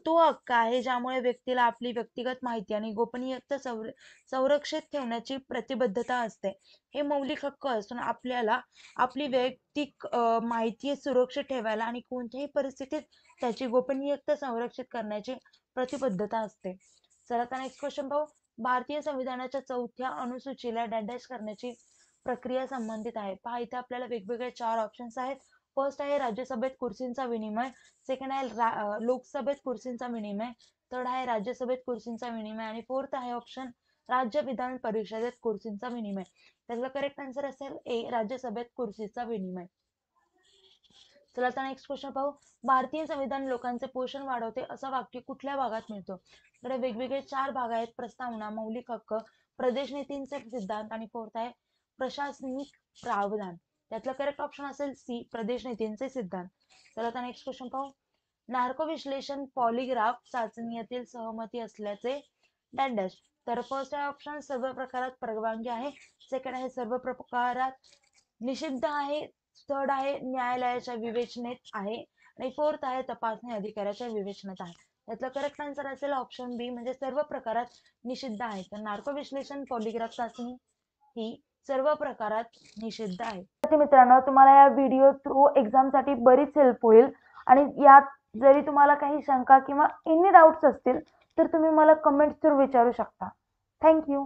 तो हक्क आहे ज्यामुळे व्यक्तीला आपली व्यक्तिगत माहिती आणि गोपनीयता संरक्षित ठेवण्याची प्रतिबद्धता असते. हे मौलिक हक्क असून आपल्याला आपली वैयक्तिक माहिती सुरक्षित ठेवायला आणि कोणत्याही परिस्थितीत त्याची गोपनीयता संरक्षित करण्याची प्रतिबद्धता असते. चला आता नेक्स्ट क्वेश्चन पाहू. भारतीय संविधानाच्या 4थ्या अनुसूचीला डॅश करण्याची प्रक्रिया संबंधित आहे. पहा इथे आपल्याला वेगवेगळे 4 ऑप्शन्स आहेत. फर्स्ट आहे राज्यसभेत कुर्सींचा विनिमय, सेकंड आहे लोकसभेत कुर्सींचा विनिमय, थर्ड आहे राज्यसभेत कुर्सींचा विनिमय आणि फोर्थ आहे ऑप्शन राज्य विधान परिषदेत कुर्सींचा विनिमय. त्याचा करेक्ट आन्सर असेल ए राज्यसभेत कुर्सीचा विनिमय. चला आता नेक्स्ट क्वेश्चन पाहू. भारतीय संविधान लोकांचे पोषण वाढवते असं वाक्य कुठल्या भागात मिळतो? तर वेगवेगळे 4 भाग आहेत. प्रस्तावना, मौलिक हक्क, प्रदेश नीतींचे सिद्धांत आणि फोर्थ आहे प्रशासनिक प्रावधान. त्यातलं करेक्ट ऑप्शन असेल सी प्रदेश नीतींचे सिद्धांत. चला आता नेक्स्ट क्वेश्चन पाहू. नार्को विश्लेषण पॉलिग्राफ चाचणी यातील सहमती असल्याचे डॅश. तर फर्स्ट आहे ऑप्शन सर्व प्रकारात परवानगी आहे, सेकंड आहे सर्व प्रकारात निषिद्ध आहे, थर्ड आहे न्यायालयाच्या विवेचनेत आहे आणि फोर्थ आहे तपासणी अधिकाऱ्याच्या विवेचनेत आहे. त्यातलं करेक्ट आन्सर असेल ऑप्शन बी म्हणजे सर्व प्रकारात निषिद्ध आहे. तर नार्को विश्लेषण पॉलिग्राफ चाचणी ही सर्व प्रकारात निषिद्ध आहे. मित्रांनो, तुम्हाला या व्हिडिओ थ्रू एक्झामसाठी बरीच हेल्प होईल आणि यात जरी तुम्हाला काही शंका किंवा एनी डाऊट्स असतील तर तुम्ही मला कमेंट्स थ्रू विचारू शकता. थँक्यू.